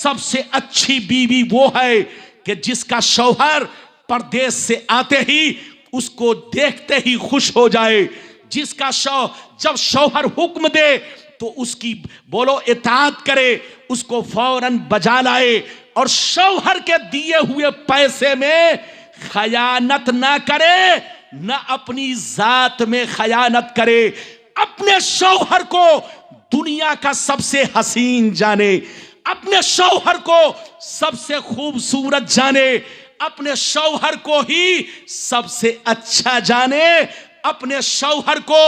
सबसे अच्छी बीवी वो है कि जिसका शौहर परदेश से आते ही उसको देखते ही खुश हो जाए, जिसका जब शौहर हुक्म दे तो उसकी बोलो इताअत करे, उसको फौरन बजा लाए, और शौहर के दिए हुए पैसे में खयानत ना करे, ना अपनी जात में खयानत करे। अपने शौहर को दुनिया का सबसे हसीन जाने, अपने शौहर को सबसे खूबसूरत जाने, अपने शौहर को ही सबसे अच्छा जाने, अपने शौहर को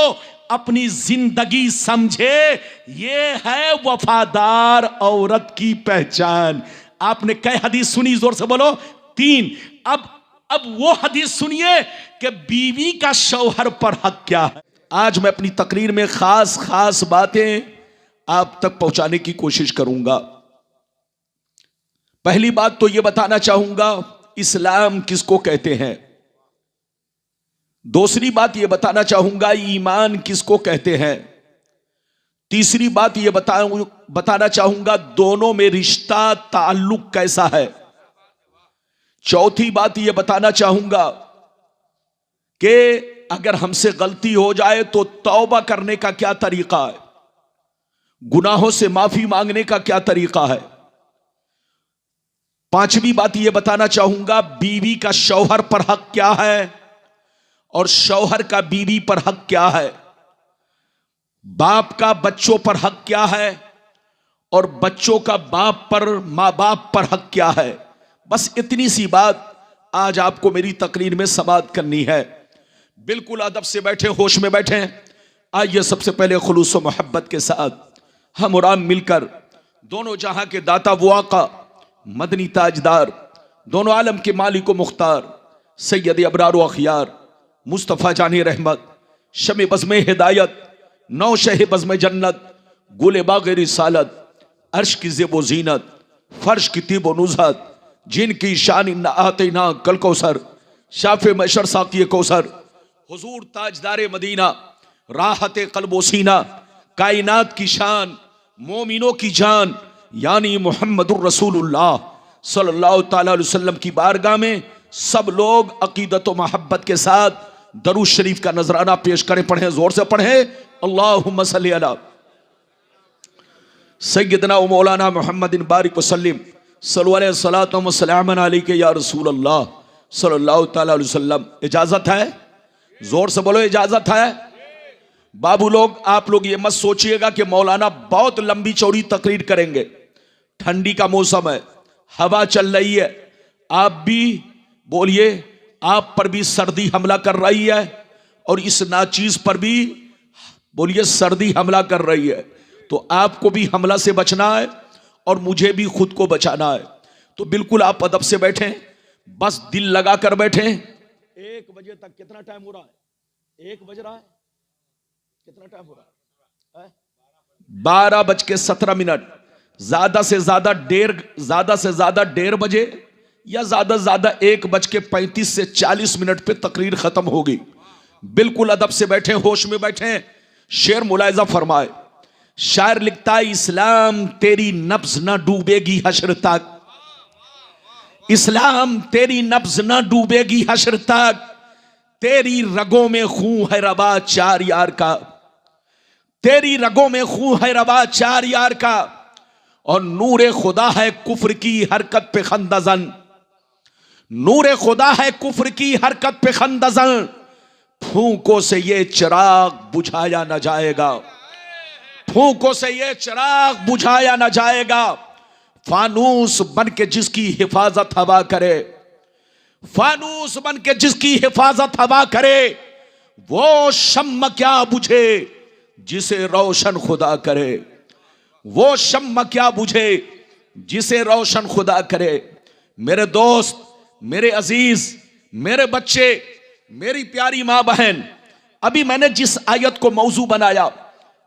अपनी जिंदगी समझे। ये है वफादार औरत की पहचान। आपने कई हदीस सुनी, जोर से बोलो? 3। अब वो हदीस सुनिए कि बीवी का शौहर पर हक क्या है। आज मैं अपनी तकरीर में खास बातें आप तक पहुंचाने की कोशिश करूंगा। पहली बात तो यह बताना चाहूंगा इस्लाम किसको कहते हैं। दूसरी बात यह बताना चाहूंगा ईमान किसको कहते हैं। तीसरी बात यह बताना चाहूंगा दोनों में रिश्ता ताल्लुक कैसा है। चौथी बात यह बताना चाहूंगा कि अगर हमसे गलती हो जाए तो तौबा करने का क्या तरीका है, गुनाहों से माफी मांगने का क्या तरीका है। पांचवी बात यह बताना चाहूंगा बीवी का शौहर पर हक क्या है और शौहर का बीवी पर हक क्या है। बाप का बच्चों पर हक क्या है और बच्चों का बाप पर, मां बाप पर हक क्या है। बस इतनी सी बात आज आपको मेरी तकरीर में समाअत करनी है। बिल्कुल अदब से बैठे, होश में बैठे। आइए सबसे पहले खुलूस व मोहब्बत के साथ हम और आप मिलकर दोनों जहां के दाता वो आका, मदनी ताजदार, दोनों आलम के मालिक व मुख्तार, सैयद अबरार व अखियार, मुस्तफ़ा जानी रहमत, शमे बज़्म हिदायत, नौ शह बज़्म जन्नत, गुले बाग़ रिसालत, अर्श की ज़ेब ज़ीनत, फर्श की तीब व नुज़हत, जिनकी शान न आते ना कल कौसर, शाफ़े मशर साक़ी कौसर, हुजूर ताजदार मदीना, राहत क़ल्ब व सीना, कायनात की शान, मोमिनों की जान, यानी मुहम्मदुर रसूलुल्लाह सल्लल्लाहु तआला अलैहि वसल्लम की बारगाह में सब लोग अकीदत व मोहब्बत के साथ दरूद शरीफ का नजराना पेश करें। पढ़ें, जोर से पढ़ें। अल्लाहुम्मा सल्ली अला सय्यदना व मौलाना मुहम्मदिन बारिक वसल्लिम सल्लल्लाहु अलैहि सलातो व सलामन अलैका या रसूल अल्लाह सल्लल्लाहु तआला अलैहि वसल्लम। इजाजत है? जोर से बोलो, इजाजत है? बाबू लोग, आप लोग ये मत सोचिएगा कि मौलाना बहुत लंबी चौड़ी तकरीर करेंगे। ठंडी का मौसम है, हवा चल रही है, आप भी बोलिए, आप पर भी सर्दी हमला कर रही है और इस नाचीज पर भी बोलिए सर्दी हमला कर रही है। तो आपको भी हमला से बचना है और मुझे भी खुद को बचाना है। तो बिल्कुल आप अदब से बैठें, बस दिल लगा कर बैठें। 1 बजे तक कितना टाइम हो रहा है? 1 बज रहा है। कितना टाइम हो रहा है? 12:17। ज्यादा से ज्यादा 1:30 बजे या ज्यादा से ज्यादा 1:35 से 40 पे तकरीर खत्म होगी। बिल्कुल अदब से बैठे, होश में बैठे। शेर मुलायजा फरमाए। शायर लिखता है, इस्लाम तेरी नब्ज न डूबेगी हश्र तक, इस्लाम तेरी नब्ज न डूबेगी हश्र तक, तेरी रगों में खून है रवा 4 यार का, तेरी रगों में खून है रवा 4 यार का, और नूरे खुदा है कुफ्र की हरकत पे खंदजन, नूरे खुदा है कुफ्र की हरकत पे खंदजन, फूंकों से ये चिराग बुझाया न जाएगा, फूंकों से ये चिराग बुझाया न जाएगा। फानूस बन के जिसकी हिफाजत हवा करे, फानूस बन के जिसकी हिफाजत हवा करे, वो शम्म क्या बुझे जिसे रोशन खुदा करे, वो शम्म क्या बुझे जिसे रोशन खुदा करे। मेरे दोस्त, मेरे अजीज, मेरे बच्चे, मेरी प्यारी मां बहन, अभी मैंने जिस आयत को मौजू बनाया,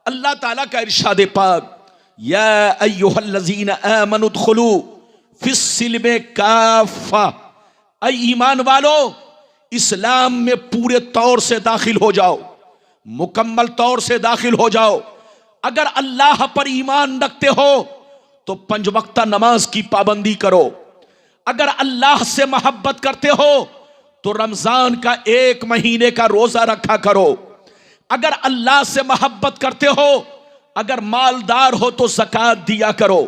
अल्लाह ताला का इरशाद पाक, या अय्युहल्लज़ीना आमनु उदखुलू फिस्सिल्म काफ़ा, ऐ ईमान वालो इस्लाम में पूरे तौर से दाखिल हो जाओ, मुकम्मल तौर से दाखिल हो जाओ। अगर अल्लाह पर ईमान रखते हो तो 5 वक्ता नमाज की पाबंदी करो। अगर अल्लाह से मोहब्बत करते हो तो रमजान का 1 महीने का रोजा रखा करो। अगर अल्लाह से मोहब्बत करते हो, अगर मालदार हो तो ज़कात दिया करो।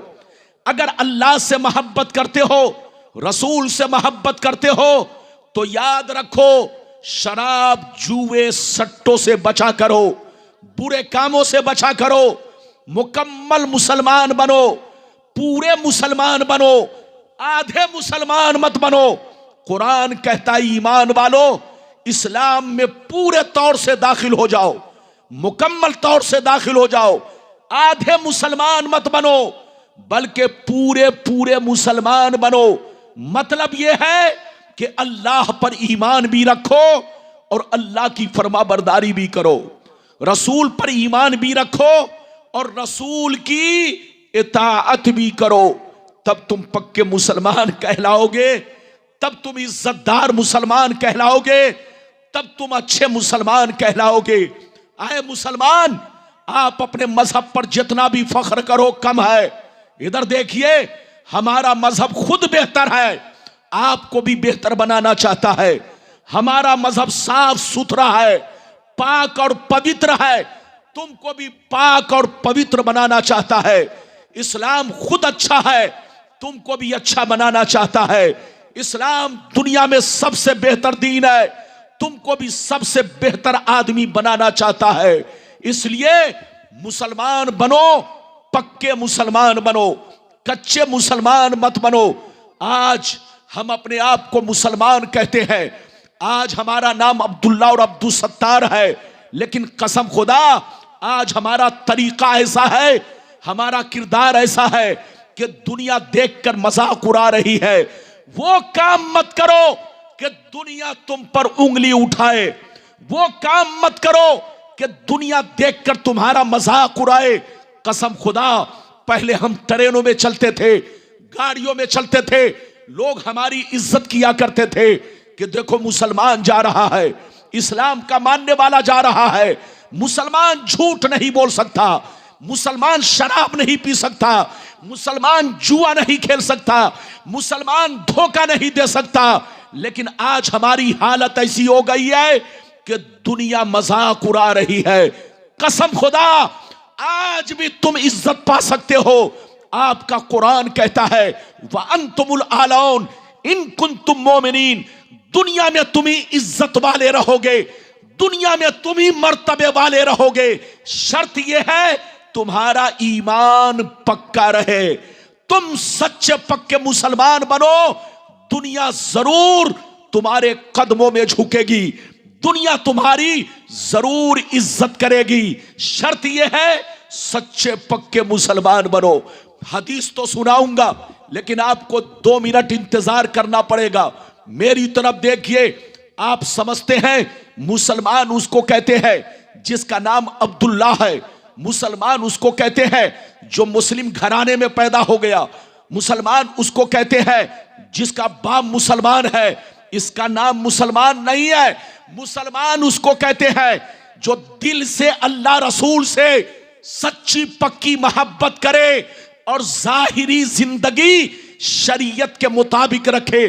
अगर अल्लाह से मोहब्बत करते हो, रसूल से मोहब्बत करते हो, तो याद रखो शराब, जुए, सट्टों से बचा करो, बुरे कामों से बचा करो। मुकम्मल मुसलमान बनो, पूरे मुसलमान बनो, आधे मुसलमान मत बनो। कुरान कहता है ईमान वालो इस्लाम में पूरे तौर से दाखिल हो जाओ, मुकम्मल तौर से दाखिल हो जाओ। आधे मुसलमान मत बनो, बल्कि पूरे पूरे मुसलमान बनो। मतलब यह है कि अल्लाह पर ईमान भी रखो और अल्लाह की फरमाबरदारी भी करो, रसूल पर ईमान भी रखो और रसूल की इताअत भी करो। तब तुम पक्के मुसलमान कहलाओगे, तब तुम इज्जतदार मुसलमान कहलाओगे, तब तुम अच्छे मुसलमान कहलाओगे। आए मुसलमान, आप अपने मजहब पर जितना भी फख्र करो कम है। इधर देखिए, हमारा मजहब खुद बेहतर है, आपको भी बेहतर बनाना चाहता है। हमारा मजहब साफ सुथरा है, पाक और पवित्र है, तुमको भी पाक और पवित्र बनाना चाहता है। इस्लाम खुद अच्छा है, तुमको भी अच्छा बनाना चाहता है। इस्लाम दुनिया में सबसे बेहतर दीन है, तुमको भी सबसे बेहतर आदमी बनाना चाहता है। इसलिए मुसलमान बनो, पक्के मुसलमान बनो, कच्चे मुसलमान मत बनो। आज हम अपने आप को मुसलमान कहते हैं, आज हमारा नाम अब्दुल्ला और अब्दुल सत्तार है, लेकिन कसम खुदा आज हमारा तरीका ऐसा है, हमारा किरदार ऐसा है कि दुनिया देखकर मजाक उड़ा रही है। वो काम मत करो कि दुनिया तुम पर उंगली उठाए, वो काम मत करो कि दुनिया देखकर तुम्हारा मजाक उड़ाए। कसम खुदा, पहले हम ट्रेनों में चलते थे, गाड़ियों में चलते थे, लोग हमारी इज्जत किया करते थे कि देखो मुसलमान जा रहा है, इस्लाम का मानने वाला जा रहा है। मुसलमान झूठ नहीं बोल सकता, मुसलमान शराब नहीं पी सकता, मुसलमान जुआ नहीं खेल सकता, मुसलमान धोखा नहीं दे सकता। लेकिन आज हमारी हालत ऐसी हो गई है कि दुनिया मजाक उड़ा रही है। कसम खुदा, आज भी तुम इज्जत पा सकते हो। आपका कुरान कहता है व अंतुमुल आलौन इन कुंतुम मोमिनीन, दुनिया में तुम ही इज्जत वाले रहोगे, दुनिया में तुम ही मर्तबे वाले रहोगे। शर्त यह है तुम्हारा ईमान पक्का रहे, तुम सच्चे पक्के मुसलमान बनो, दुनिया जरूर तुम्हारे कदमों में झुकेगी, दुनिया तुम्हारी जरूर इज्जत करेगी। शर्त यह है सच्चे पक्के मुसलमान बनो। हदीस तो सुनाऊंगा, लेकिन आपको 2 मिनट इंतजार करना पड़ेगा। मेरी तरफ देखिए, आप समझते हैं मुसलमान उसको कहते हैं जिसका नाम अब्दुल्ला है, मुसलमान उसको कहते हैं जो मुस्लिम घराने में पैदा हो गया, मुसलमान उसको कहते हैं जिसका बाप मुसलमान है, इसका नाम मुसलमान नहीं है। मुसलमान उसको कहते हैं जो दिल से अल्लाह रसूल से सच्ची पक्की मोहब्बत करे और जाहिरी जिंदगी शरीयत के मुताबिक रखे,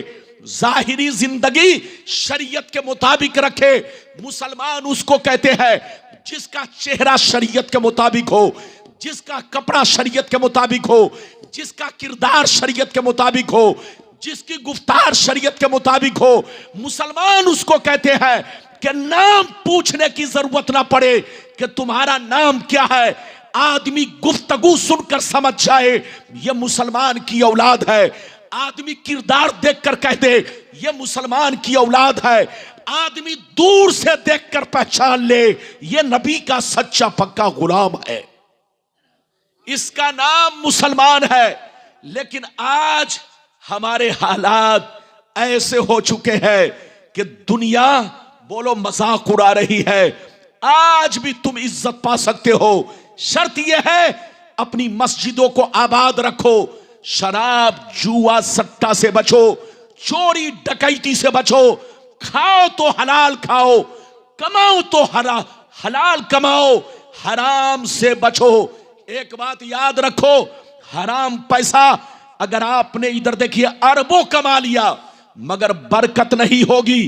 जाहिरी जिंदगी शरीयत के मुताबिक रखे। मुसलमान उसको कहते हैं जिसका चेहरा शरीयत के मुताबिक हो, जिसका कपड़ा शरीयत के मुताबिक हो, जिसका किरदार शरीयत के मुताबिक हो, जिसकी गुफ्तार शरीयत के मुताबिक हो। मुसलमान उसको कहते हैं कि नाम पूछने की जरूरत ना पड़े कि तुम्हारा नाम क्या है, आदमी गुफ्तगू सुनकर समझ जाए ये मुसलमान की औलाद है। आदमी किरदार देखकर कह दे ये मुसलमान की औलाद है। आदमी दूर से देखकर पहचान ले ये नबी का सच्चा पक्का गुलाम है। इसका नाम मुसलमान है। लेकिन आज हमारे हालात ऐसे हो चुके हैं कि दुनिया बोलो मजाक उड़ा रही है। आज भी तुम इज्जत पा सकते हो, शर्त यह है अपनी मस्जिदों को आबाद रखो, शराब जुआ सट्टा से बचो, चोरी डकैती से बचो, खाओ तो हलाल खाओ, कमाओ तो हलाल कमाओ, हराम से बचो। एक बात याद रखो, हराम पैसा अगर आपने इधर देखिए अरबों कमा लिया मगर बरकत नहीं होगी।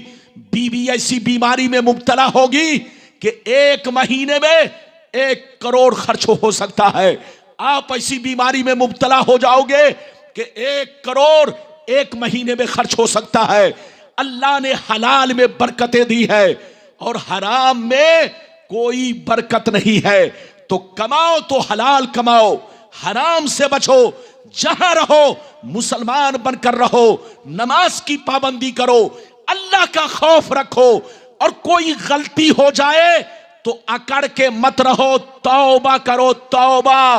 बीवी ऐसी बीमारी में मुब्तला होगी कि 1 महीने में 1 करोड़ खर्च हो सकता है। आप ऐसी बीमारी में मुब्तला हो जाओगे कि 1 करोड़ 1 महीने में खर्च हो सकता है। अल्लाह ने हलाल में बरकतें दी है और हराम में कोई बरकत नहीं है। तो कमाओ तो हलाल कमाओ, हराम से बचो। जहां रहो मुसलमान बनकर रहो, नमाज की पाबंदी करो, अल्लाह का खौफ रखो और कोई गलती हो जाए तो अकड़ के मत रहो, तौबा करो, तौबा,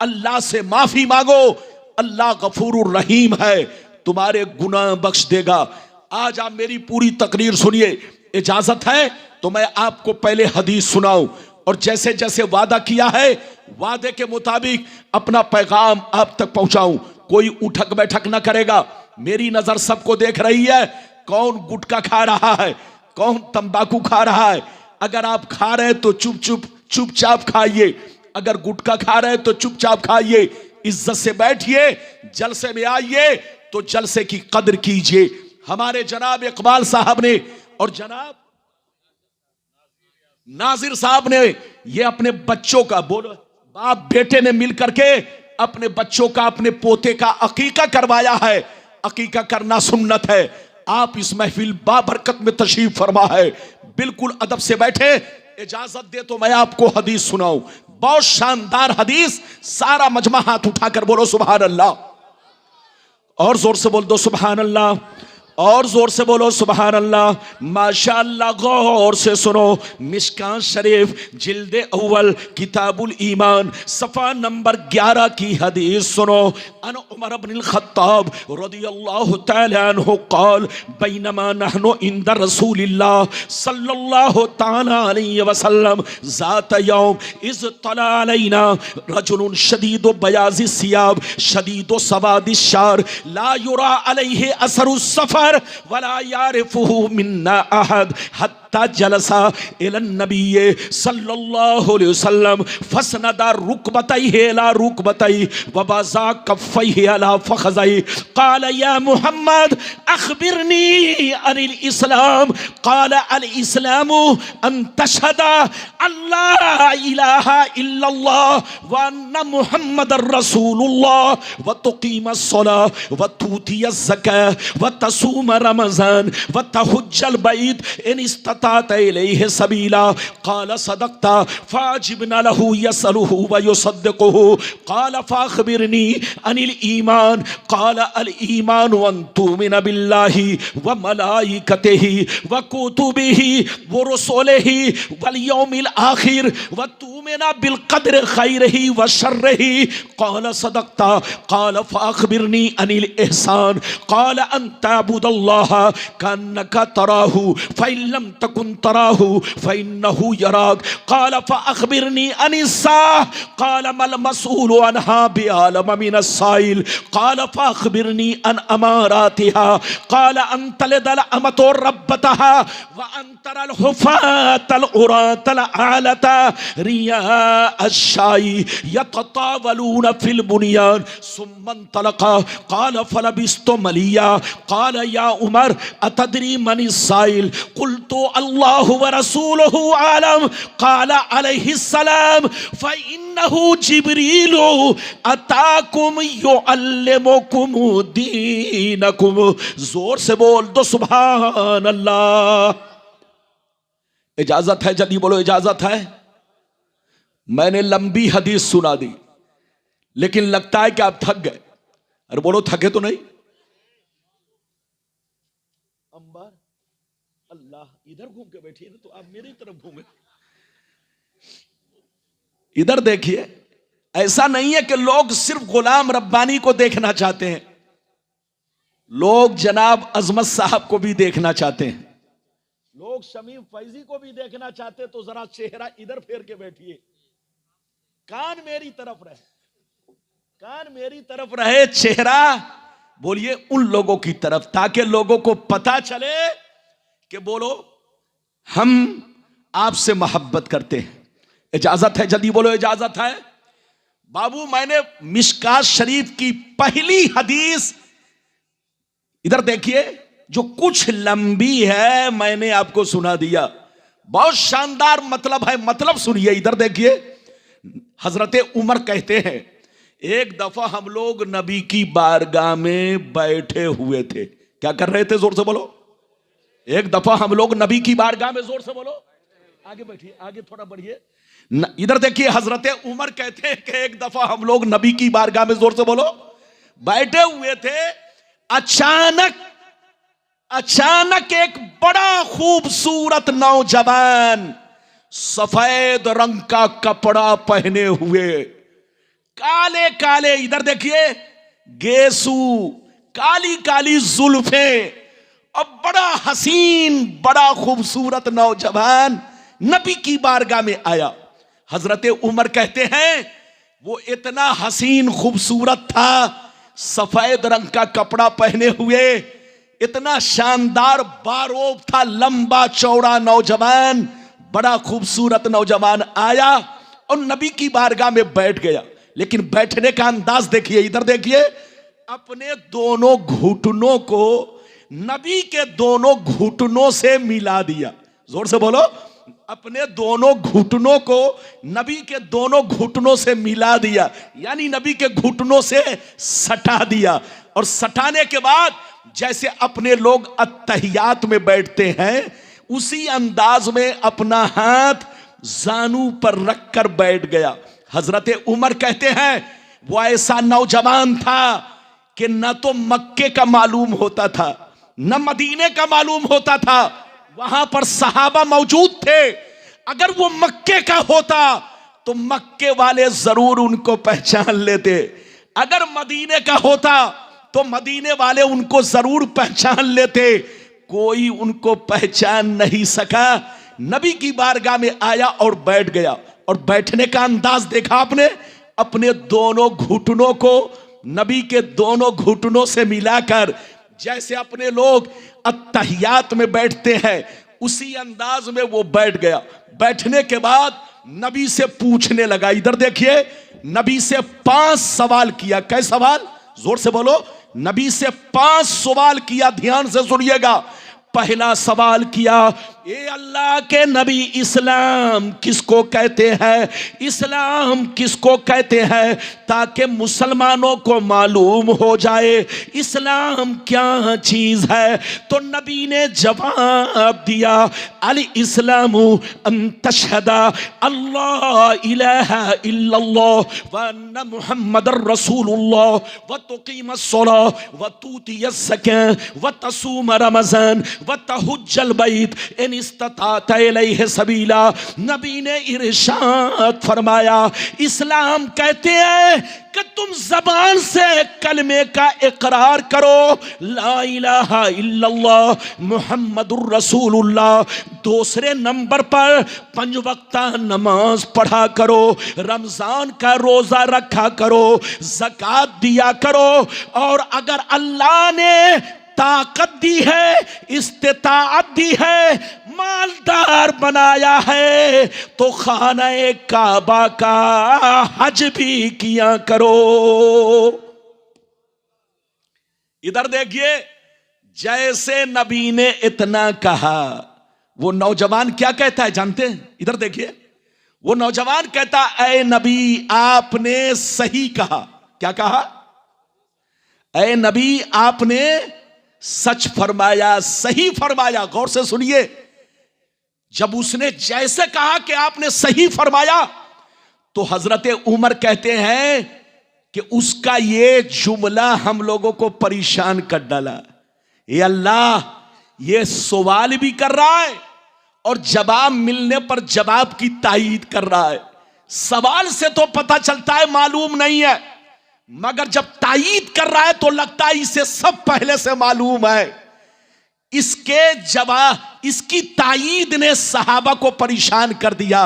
अल्लाह से माफी मांगो। अल्लाह गफूरुर रहीम है, तुम्हारे गुनाह बख्श देगा। आज आप मेरी पूरी तकरीर सुनिए। इजाजत है तो मैं आपको पहले हदीस सुनाऊं और जैसे जैसे वादा किया है वादे के मुताबिक अपना पैगाम आप तक पहुंचाऊं। कोई उठक बैठक ना करेगा। मेरी नजर सबको देख रही है, कौन गुटखा खा रहा है, कौन तंबाकू खा रहा है। अगर आप खा रहे तो चुपचाप खाइए, अगर गुटखा खा रहे तो चुपचाप खाइए। इज्जत से बैठिए, जलसे में आइए तो जलसे की कदर कीजिए। हमारे जनाब इकबाल साहब ने और जनाब नाजिर साहब ने ये अपने बच्चों का, बोलो, बाप बेटे ने मिलकर के अपने बच्चों का, अपने पोते का अकीका करवाया है। अकीका करना सुन्नत है। आप इस महफिल बाबरकत में तशरीफ फरमा है, बिल्कुल अदब से बैठे। इजाजत दे तो मैं आपको हदीस सुनाऊं, बहुत शानदार हदीस। सारा मजमा हाथ उठाकर बोलो सुभान अल्लाह, और जोर से बोल दो सुभान अल्लाह, और जोर से बोलो सुभान अल्लाह। माशाअल्लाह, गौर से सुनो। मिशकात शरीफ जिल्दे अव्वल किताबुल ईमान सफ़ा नंबर 11 की हदीस सुनो। अन उमर इब्नुल खत्ताब रदियल्लाहु तआला अन्हु क़ाल बैनमा नहनु इंद रसूलिल्लाह सल्लल्लाहु तआला अलैहि वसल्लम ज़ात यौम इज़ तला अलैना रजुलुन शदीदु बयाज़ि सियाब शदीदु सवादि शार ला युरा अलैहि असरुस सफ़र वला यारिफुहु मिन्ना अहद हत्ता जलसा इलन नबी सल्लल्लाहु अलैहि वसल्लम फसनदा रुकबतैहि इला रुकबतैहि व बज़ा कफ़ैहि अला फ़ख़ज़ैहि क़ाल या मुहम्मद अख़बिरनी अनिल इस्लाम क़ाल अल इस्लामु अन तशहदा अल्ला इलाहा इल्लल्लाह व अन्ना मुहम्मदर रसूलुल्लाह व तुक़ीमस सलाह व तुतियज़ ज़काह व तसूम रमज़ान व तहुज्जल बैत इन इस्तताअत इलैहि सबीला क़ाल सदक़ता फ़ाजिबना लहू यसअलुहु व युसद्दिक़ुहु क़ाल फ़अख़बिरनी अनिल ईमान क़ाल अल ईमान अन तुमिन बिल्लाहि व मलाइकतिहि व कुतुबिहि व रुसुलिहि वल यौमिल आखिर व तुमिना बिल क़द्रि ख़ैरिहि व शर्रिहि क़ाल सदक़ता क़ाल फ़अख़बिरनी अनिल इहसान क़ाल अन तअबुदल्लाह कन्नका तराहु फ़इन लम तकुन तराहु फ़इन्नहु यराक क़ाल फ़अख़बिरनी अनिस्साअ क़ाल मल मसऊलु अन्हा बिअलम मिनस साइल क़ाल फ़अख़बिरनी अन अमारातिहा क़ाल अन तलिदल अमतु रब्बतहा व अन तरल हुफ़ातल उरातल आलता रिया अश्शाई यततावलून फिल बुनियान सुम्मन तलक़ा क़ाल फ़लबिस्तु मलिया क़ाल या उमर अतदरी मनि साइल क़ुल्तु अल्लाहु व रसूलुहु आलम क़ाल अलैहिस्सलाम फ़इन्नहु जिब्रीलु अताकुम युअल्लिमुकुम दीनकुम। जोर से बोल दो सुभान अल्लाह। इजाजत है? जल्दी बोलो इजाजत है। मैंने लंबी हदीस सुना दी लेकिन लगता है कि आप थक गए। अरे बोलो थके तो नहीं? अंबर अल्लाह, इधर घूम के बैठिए ना, तो आप मेरी तरफ घूमे। इधर देखिए, ऐसा नहीं है कि लोग सिर्फ गुलाम रब्बानी को देखना चाहते हैं, लोग जनाब अजमत साहब को भी देखना चाहते हैं, लोग शमीम फैजी को भी देखना चाहते हैं। तो जरा चेहरा इधर फेर के बैठिए, कान मेरी तरफ रहे, कान मेरी तरफ रहे, चेहरा बोलिए उन लोगों की तरफ, ताकि लोगों को पता चले कि बोलो हम आपसे मोहब्बत करते हैं। इजाजत है? जल्दी बोलो इजाजत है। बाबू मैंने मिशकात शरीफ की पहली हदीस इधर देखिए, जो कुछ लंबी है मैंने आपको सुना दिया, बहुत शानदार मतलब है। मतलब सुनिए, इधर देखिए। हजरते उमर कहते हैं एक दफा हम लोग नबी की बारगाह में बैठे हुए थे। क्या कर रहे थे? जोर से बोलो। एक दफा हम लोग नबी की बारगाह में, जोर से बोलो। आगे बैठिए, आगे थोड़ा बढ़िए। इधर देखिए, हजरते उमर कहते हैं कि एक दफा हम लोग नबी की बारगाह में, जोर से बोलो, बैठे हुए थे। अचानक एक बड़ा खूबसूरत नौजवान सफेद रंग का कपड़ा पहने हुए, काले काले, इधर देखिए, गेसू, काली काली जुल्फें, और बड़ा हसीन, बड़ा खूबसूरत नौजवान नबी की बारगाह में आया। हजरते उमर कहते हैं वो इतना हसीन खूबसूरत था, सफेद रंग का कपड़ा पहने हुए, इतना शानदार बारोब था, लंबा चौड़ा नौजवान, बड़ा खूबसूरत नौजवान आया और नबी की बारगाह में बैठ गया। लेकिन बैठने का अंदाज देखिए, इधर देखिए, अपने दोनों घुटनों को नबी के दोनों घुटनों से मिला दिया। जोर से बोलो। अपने दोनों घुटनों को नबी के दोनों घुटनों से मिला दिया, यानी नबी के घुटनों से सटा दिया। और सटाने के बाद जैसे अपने लोग अत्तहियात में बैठते हैं, उसी अंदाज में अपना हाथ जानू पर रखकर बैठ गया। हजरते उमर कहते हैं वो ऐसा नौजवान था कि न तो मक्के का मालूम होता था, न मदीने का मालूम होता था। वहां पर सहाबा मौजूद थे, अगर वो मक्के का होता तो मक्के वाले जरूर उनको पहचान लेते, अगर मदीने का होता तो मदीने वाले उनको जरूर पहचान लेते। कोई उनको पहचान नहीं सका। नबी की बारगाह में आया और बैठ गया, और बैठने का अंदाज देखा आपने, अपने दोनों घुटनों को नबी के दोनों घुटनों से मिलाकर, जैसे अपने लोग अत्तहियात में बैठते हैं उसी अंदाज में वो बैठ गया। बैठने के बाद नबी से पूछने लगा, इधर देखिए, नबी से 5 सवाल किया। कै सवाल? जोर से बोलो। नबी से 5 सवाल किया, ध्यान से सुनिएगा। पहला सवाल किया, ए अल्लाह के नबी, इस्लाम किसको कहते हैं? इस्लाम किसको कहते हैं, ताकि मुसलमानों को मालूम हो जाए इस्लाम क्या चीज है। तो नबी ने जवाब दिया, अल इस्लामु अन तशहदा अल्लाह इलाहा इल्लल्लाह व अन्ना मुहम्मदर रसूलुल्लाह व तुकीमस सलाह व तूतियस ज़कात व तसूम रमज़ान व तहुज्जल बैत इन इस्तताअत इलैहि सबीला। नबी ने इरशाद फरमाया, इस्लाम कहते हैं कि तुम जबान से कलमे का इकरार करो, ला इलाहा इल्लल्लाह मुहम्मदुर रसूलुल्लाह। दूसरे नंबर पर 5 वक्ता नमाज पढ़ा करो, रमजान का रोजा रखा करो, ज़कात दिया करो, और अगर अल्लाह ने ताकत दी है, इस्तिताअत दी है, मालदार बनाया है, तो खाने काबा का हज भी किया करो। इधर देखिए, जैसे नबी ने इतना कहा, वो नौजवान क्या कहता है जानते हैं? इधर देखिए, वो नौजवान कहता, ऐ नबी आपने सही कहा। क्या कहा? ऐ नबी आपने सच फरमाया, सही फरमाया। गौर से सुनिए, जब उसने जैसे कहा कि आपने सही फरमाया, तो हजरत उमर कहते हैं कि उसका ये जुमला हम लोगों को परेशान कर डाला। ये अल्लाह, ये सवाल भी कर रहा है और जवाब मिलने पर जवाब की तायीद कर रहा है। सवाल से तो पता चलता है मालूम नहीं है, मगर जब तायीद कर रहा है तो लगता है इसे सब पहले से मालूम है। इसके जवाब, इसकी तायीद ने सहाबा को परेशान कर दिया,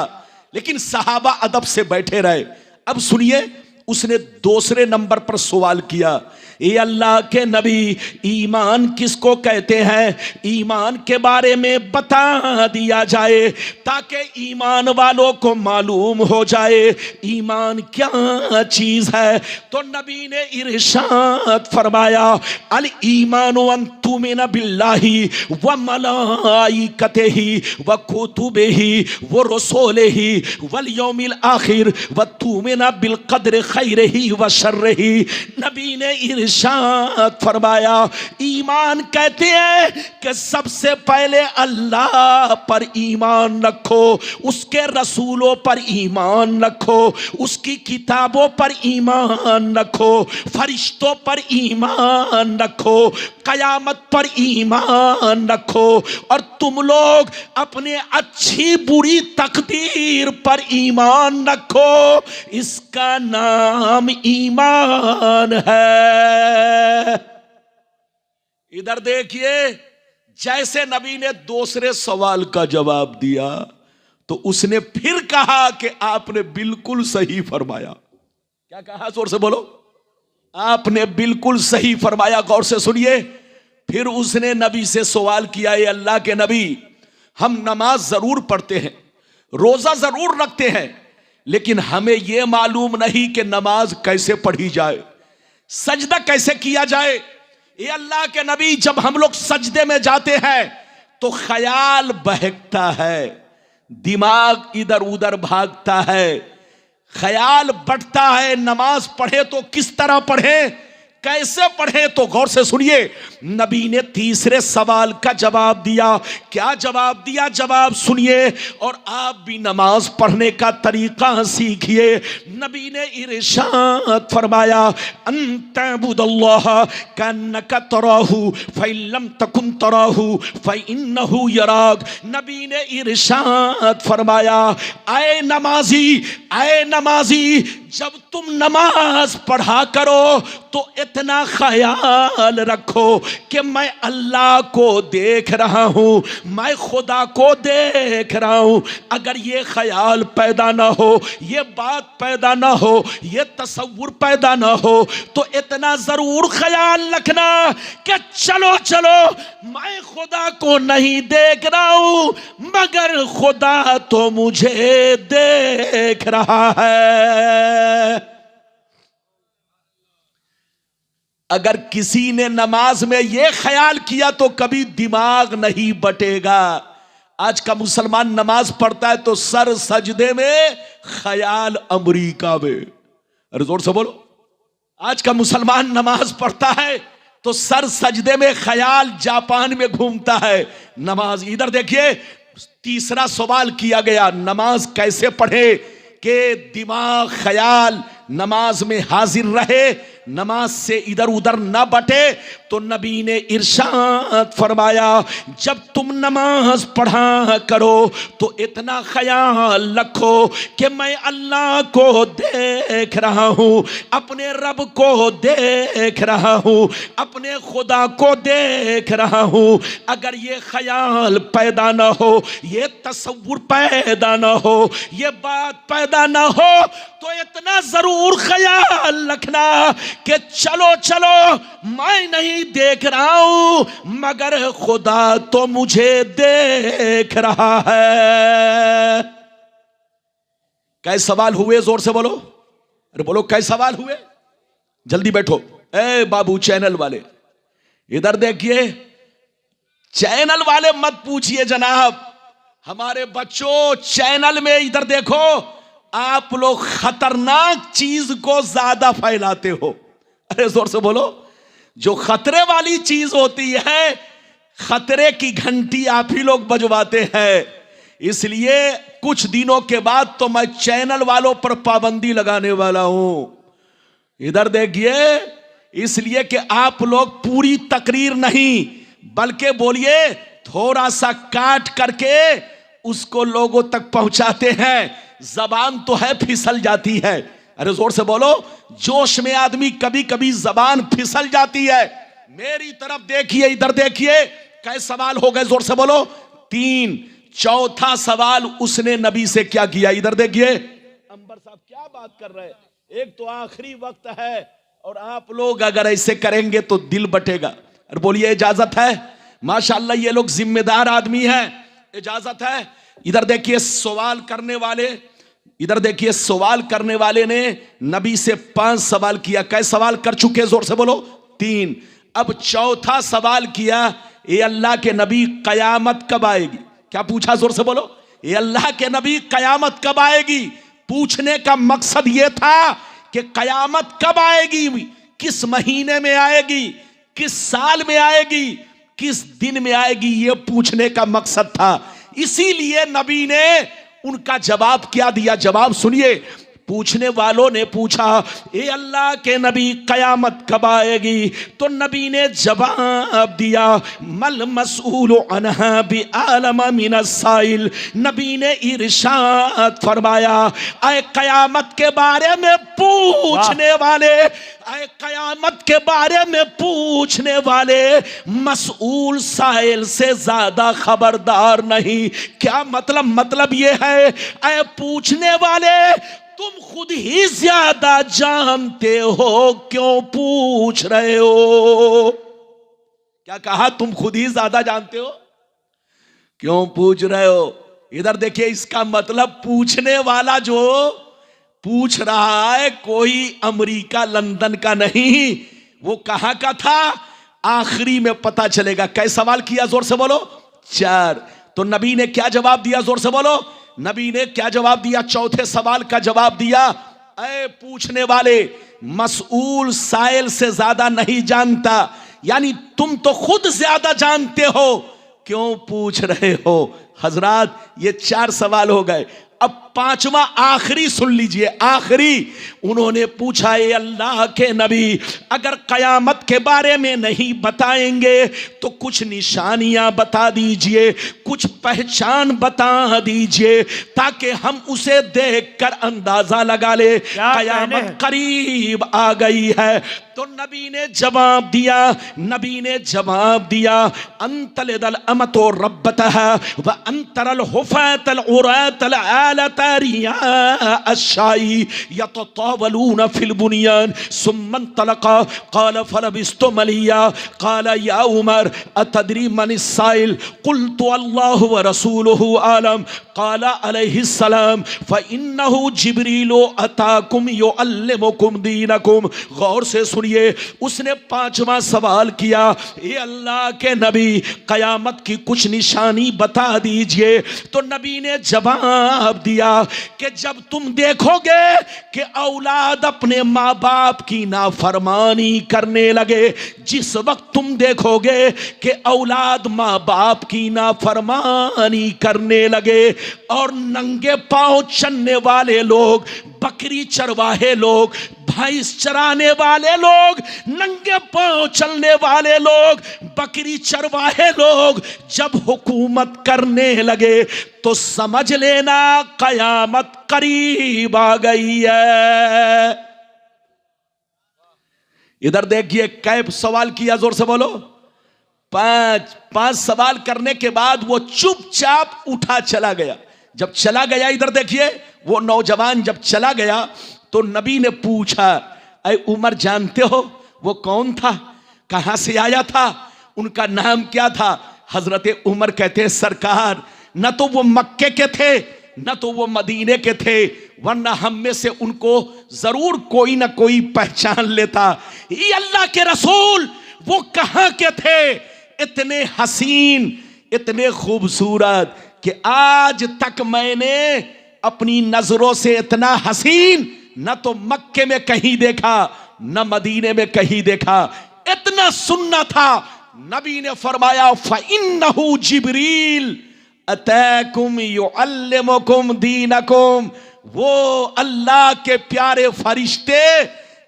लेकिन सहाबा अदब से बैठे रहे। अब सुनिए, उसने दूसरे नंबर पर सवाल किया, ये अल्लाह के नबी, ईमान किसको कहते हैं, ईमान के बारे में बता दिया जाए ताकि ईमान वालों को मालूम हो जाए ईमान क्या चीज है। तो नबी ने इरशाद फरमाया, अल ईमानु अन तुमिना बिल्लाहि व मलाइकतिही व कुतुबिही व रसूलिही वल यौमिल आखिर व तुमिना बिल कद्र खैरिही व शर्रिही। नबी ने इरशाद फरमाया, ईमान कहते हैं कि सबसे पहले अल्लाह पर ईमान रखो, उसके रसूलों पर ईमान रखो, उसकी किताबों पर ईमान रखो, फरिश्तों पर ईमान रखो, कयामत पर ईमान रखो, और तुम लोग अपने अच्छी बुरी तकदीर पर ईमान रखो। इसका नाम ईमान है। इधर देखिए, जैसे नबी ने दूसरे सवाल का जवाब दिया तो उसने फिर कहा कि आपने बिल्कुल सही फरमाया। क्या कहा, जोर से बोलो, आपने बिल्कुल सही फरमाया। गौर से सुनिए, फिर उसने नबी से सवाल किया, ये अल्लाह के नबी, हम नमाज जरूर पढ़ते हैं, रोजा जरूर रखते हैं, लेकिन हमें यह मालूम नहीं कि नमाज कैसे पढ़ी जाए, सजदा कैसे किया जाए। ये अल्लाह के नबी, जब हम लोग सजदे में जाते हैं तो ख्याल बहकता है, दिमाग इधर उधर भागता है, ख्याल बढ़ता है। नमाज पढ़े तो किस तरह पढ़े, कैसे पढ़े? तो गौर से सुनिए, नबी ने तीसरे सवाल का जवाब दिया। क्या जवाब दिया, जवाब सुनिए और आप भी नमाज पढ़ने का तरीका सीखिए। नबी ने इरशाद फरमाया, अंतअबुदल्लाह कन्नका तराहू फइल्लम तकुन तराहू फइन्नहु यराक। नबी ने इरशाद फरमाया, आए नमाजी, आए नमाजी, जब तुम नमाज पढ़ा करो तो इतना ख्याल रखो कि मैं अल्लाह को देख रहा हूं, मैं खुदा को देख रहा हूं। अगर ये ख्याल पैदा ना हो, ये बात पैदा ना हो, ये तसव्वुर पैदा ना हो, तो इतना जरूर ख्याल रखना कि चलो चलो मैं खुदा को नहीं देख रहा हूं, मगर खुदा तो मुझे देख रहा है। अगर किसी ने नमाज में यह ख्याल किया तो कभी दिमाग नहीं बटेगा। आज का मुसलमान नमाज पढ़ता है तो सर सजदे में, ख्याल अमेरिका में। अरे जोर से बोलो, आज का मुसलमान नमाज पढ़ता है तो सर सजदे में, ख्याल जापान में घूमता है। नमाज, इधर देखिए, तीसरा सवाल किया गया, नमाज कैसे पढ़े कि दिमाग, ख्याल नमाज में हाजिर रहे, नमाज से इधर उधर ना बटे। तो नबी ने इरशाद फरमाया, जब तुम नमाज पढ़ा करो तो इतना ख्याल रखो कि मैं अल्लाह को देख रहा हूं, अपने रब को देख रहा हूं, अपने खुदा को देख रहा हूं। अगर ये ख्याल पैदा ना हो, ये तसव्वुर पैदा ना हो, ये बात पैदा ना हो, तो इतना जरूर ख्याल रखना कि चलो चलो मैं नहीं देख रहा हूं, मगर खुदा तो मुझे देख रहा है। कै सवाल हुए, जोर से बोलो, अरे बोलो कै सवाल हुए, जल्दी बैठो। ए बाबू चैनल वाले इधर देखिए, चैनल वाले मत पूछिए जनाब, हमारे बच्चों चैनल में इधर देखो, आप लोग खतरनाक चीज को ज्यादा फैलाते हो। अरे जोर से बोलो, जो खतरे वाली चीज होती है, खतरे की घंटी आप ही लोग बजवाते हैं। इसलिए कुछ दिनों के बाद तो मैं चैनल वालों पर पाबंदी लगाने वाला हूं। इधर देखिए, इसलिए कि आप लोग पूरी तकरीर नहीं बल्कि बोलिए थोड़ा सा काट करके उसको लोगों तक पहुंचाते हैं। जबान तो है फिसल जाती है, अरे जोर से बोलो, जोश में आदमी कभी कभी जबान फिसल जाती है। मेरी तरफ देखिए, इधर देखिए, कै सवाल हो गए, जोर से बोलो, 3। चौथा सवाल उसने नबी से क्या किया, इधर देखिए। अंबर साहब क्या बात कर रहे हैं, एक तो आखिरी वक्त है और आप लोग अगर ऐसे करेंगे तो दिल बटेगा। और बोलिए इजाजत है? माशाअल्लाह ये लोग जिम्मेदार आदमी हैं, इजाजत है। इधर देखिए सवाल करने वाले, इधर देखिए सवाल करने वाले ने नबी से 5 सवाल किया। कै सवाल कर चुके? जोर से बोलो। 3। अब चौथा सवाल किया, ये अल्लाह के नबी कयामत कब आएगी? क्या पूछा? जोर से बोलो। ये अल्लाह के नबी कयामत कब आएगी? पूछने का मकसद यह था कि कयामत कब आएगी, किस महीने में आएगी, किस साल में आएगी, किस दिन में आएगी, यह पूछने का मकसद था। इसीलिए नबी ने उनका जवाब क्या दिया? जवाब सुनिए। पूछने वालों ने पूछा, ए अल्लाह के नबी कयामत कब आएगी? तो नबी ने जवाब दिया, मल मसऊल अन्हा बिआलम मिनस साइल। नबी ने इरशाद फरमाया, ऐ कयामत के बारे में पूछने वाले, ऐ कयामत के बारे में पूछने वाले मसऊल साइल से ज्यादा खबरदार नहीं। क्या मतलब? मतलब ये है, ऐ पूछने वाले तुम खुद ही ज्यादा जानते हो, क्यों पूछ रहे हो? क्या कहा? तुम खुद ही ज्यादा जानते हो, क्यों पूछ रहे हो? इधर देखिए, इसका मतलब पूछने वाला जो पूछ रहा है कोई अमेरिका लंदन का नहीं, वो कहां का था आखिरी में पता चलेगा। कैसे सवाल किया? जोर से बोलो। 4। तो नबी ने क्या जवाब दिया? जोर से बोलो। नबी ने क्या जवाब दिया? चौथे सवाल का जवाब दिया, ऐ पूछने वाले, मसऊल साइल से ज्यादा नहीं जानता, यानी तुम तो खुद ज्यादा जानते हो, क्यों पूछ रहे हो? हजरात, ये 4 सवाल हो गए। अब 5वां आखिरी सुन लीजिए। आखिरी उन्होंने पूछा, ये अल्लाह के नबी अगर कयामत के बारे में नहीं बताएंगे तो कुछ निशानियां बता दीजिए, कुछ पहचान बता दीजिए, ताकि हम उसे देखकर अंदाजा लगा ले कयामत करीब आ गई है। तो नबी ने जवाब दिया, नबी ने जवाब दिया, अंतलदल अमतो रब्बतहा व अंतरल हुफातल उरातल आलतारिया अशाई यततावलून फिल बुनियान सुम्मन तलका क़ाल फलबिस्तु मलिया क़ाल या उमर अतदरी मन साइल क़ुल्तु अल्लाहु व रसूलुहु आलम क़ाल अलैहिस्सलाम फ़इन्नहु जिब्रीलु अताकुम युअल्लिमुकुम दीनकुम। गौर से सुनिए, उसने 5वां सवाल किया, ये अल्लाह के नबी कयामत की कुछ निशानी बता दीजिए। तो नबी ने जवाब दिया कि जब तुम देखोगे कि औलाद अपने माँ बाप की नाफरमानी करने लगे, जिस वक्त तुम देखोगे कि औलाद माँ बाप की नाफरमानी करने लगे और नंगे पांव चलने वाले लोग, बकरी चरवाहे लोग, भैंस चराने वाले लोग, नंगे पांव चलने वाले लोग, बकरी चरवाहे लोग जब हुकूमत करने लगे तो समझ लेना कयामत करीब आ गई है। इधर देखिए, कै सवाल किया? जोर से बोलो। 5 सवाल करने के बाद वो चुपचाप उठा चला गया। जब चला गया, इधर देखिए, वो नौजवान जब चला गया तो नबी ने पूछा, ऐ उमर जानते हो वो कौन था, कहां से आया था, उनका नाम क्या था? हजरत उमर कहते हैं, सरकार न तो वो मक्के के थे न तो वो मदीने के थे, वरना हम में से उनको जरूर कोई ना कोई पहचान लेता। ये अल्लाह के रसूल वो कहां के थे? इतने हसीन, इतने खूबसूरत कि आज तक मैंने अपनी नजरों से इतना हसीन न तो मक्के में कहीं देखा न मदीने में कहीं देखा। इतना सुनना था। नबी ने फरमाया, फ़इन्नहु जिब्रील अतैकुम युअल्लिमुकुम दीनकुम। वो अल्लाह के प्यारे फरिश्ते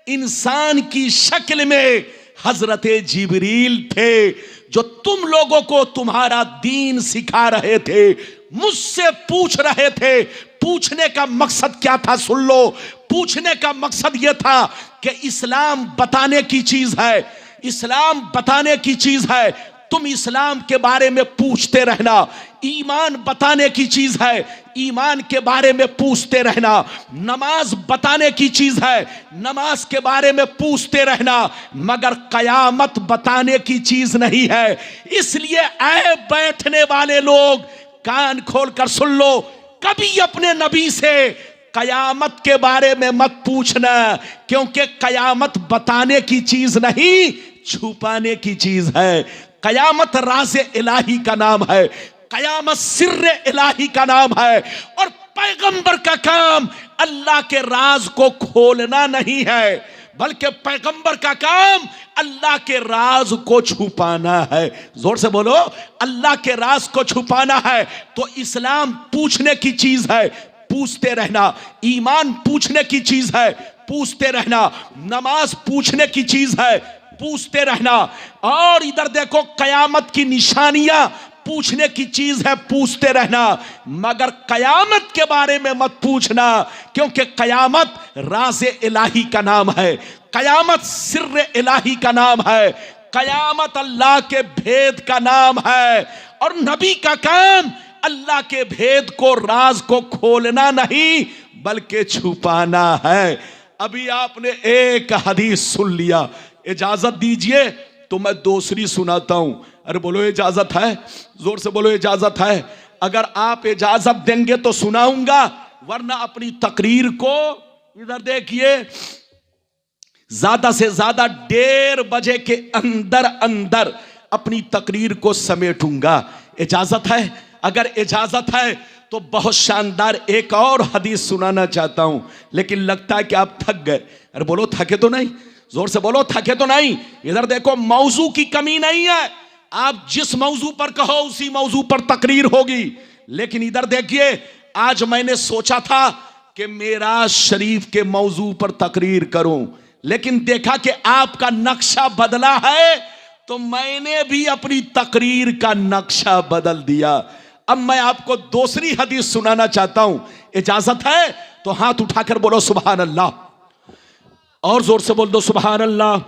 इंसान की शक्ल में हजरत जिब्रील थे, जो तुम लोगों को तुम्हारा दीन सिखा रहे थे, मुझसे पूछ रहे थे। पूछने का मकसद क्या था? सुन लो। पूछने का मकसद यह था कि इस्लाम बताने की चीज है, इस्लाम बताने की चीज है। तुम इस्लाम के बारे में पूछते रहना। ईमान बताने की चीज है, ईमान के बारे में पूछते रहना। नमाज बताने की चीज है, नमाज के बारे में पूछते रहना। मगर कयामत बताने की चीज नहीं है। इसलिए ऐ बैठने वाले लोग, कान खोलकर सुन लो, कभी अपने नबी से कयामत के बारे में मत पूछना, क्योंकि कयामत बताने की चीज नहीं, छुपाने की चीज है। कयामत राज़ इलाही का नाम है, कयामत सिर्र इलाही का नाम है। और पैगंबर का काम अल्लाह के राज को खोलना नहीं है, बल्कि पैगंबर का काम अल्लाह के राज को छुपाना है। जोर से बोलो, अल्लाह के राज को छुपाना है। तो इस्लाम पूछने की चीज है, पूछते रहना। ईमान पूछने की चीज है, पूछते रहना। नमाज पूछने की चीज है, पूछते रहना। और इधर देखो, कयामत की निशानियां पूछने की चीज है, पूछते रहना। मगर कयामत के बारे में मत पूछना, क्योंकि कयामत राज़े इलाही का नाम है, कयामत सिर्र इलाही का नाम है, कयामत अल्लाह के भेद का नाम है। और नबी का काम अल्लाह के भेद को, राज को खोलना नहीं, बल्कि छुपाना है। अभी आपने एक हदीस सुन लिया, इजाजत दीजिए तो मैं दूसरी सुनाता हूं। अरे बोलो इजाजत है, जोर से बोलो इजाजत है। अगर आप इजाजत देंगे तो सुनाऊंगा, वरना अपनी तकरीर को इधर देखिए, ज्यादा से ज्यादा 1:30 बजे के अंदर अंदर अपनी तकरीर को समेटूंगा। इजाजत है? अगर इजाजत है तो बहुत शानदार एक और हदीस सुनाना चाहता हूं, लेकिन लगता है कि आप थक गए। अरे बोलो, थके तो नहीं? जोर से बोलो, थके तो नहीं? इधर देखो, मौजू की कमी नहीं है, आप जिस मौजू पर कहो उसी मौजू पर तकरीर होगी। लेकिन इधर देखिए, आज मैंने सोचा था कि मेराज शरीफ के मौजू पर तकरीर करूं, लेकिन देखा कि आपका नक्शा बदला है, तो मैंने भी अपनी तकरीर का नक्शा बदल दिया। अब मैं आपको दूसरी हदीस सुनाना चाहता हूं, इजाजत है तो हाथ उठाकर बोलो सुभान अल्लाह, और जोर से बोल दो सुभान अल्लाह,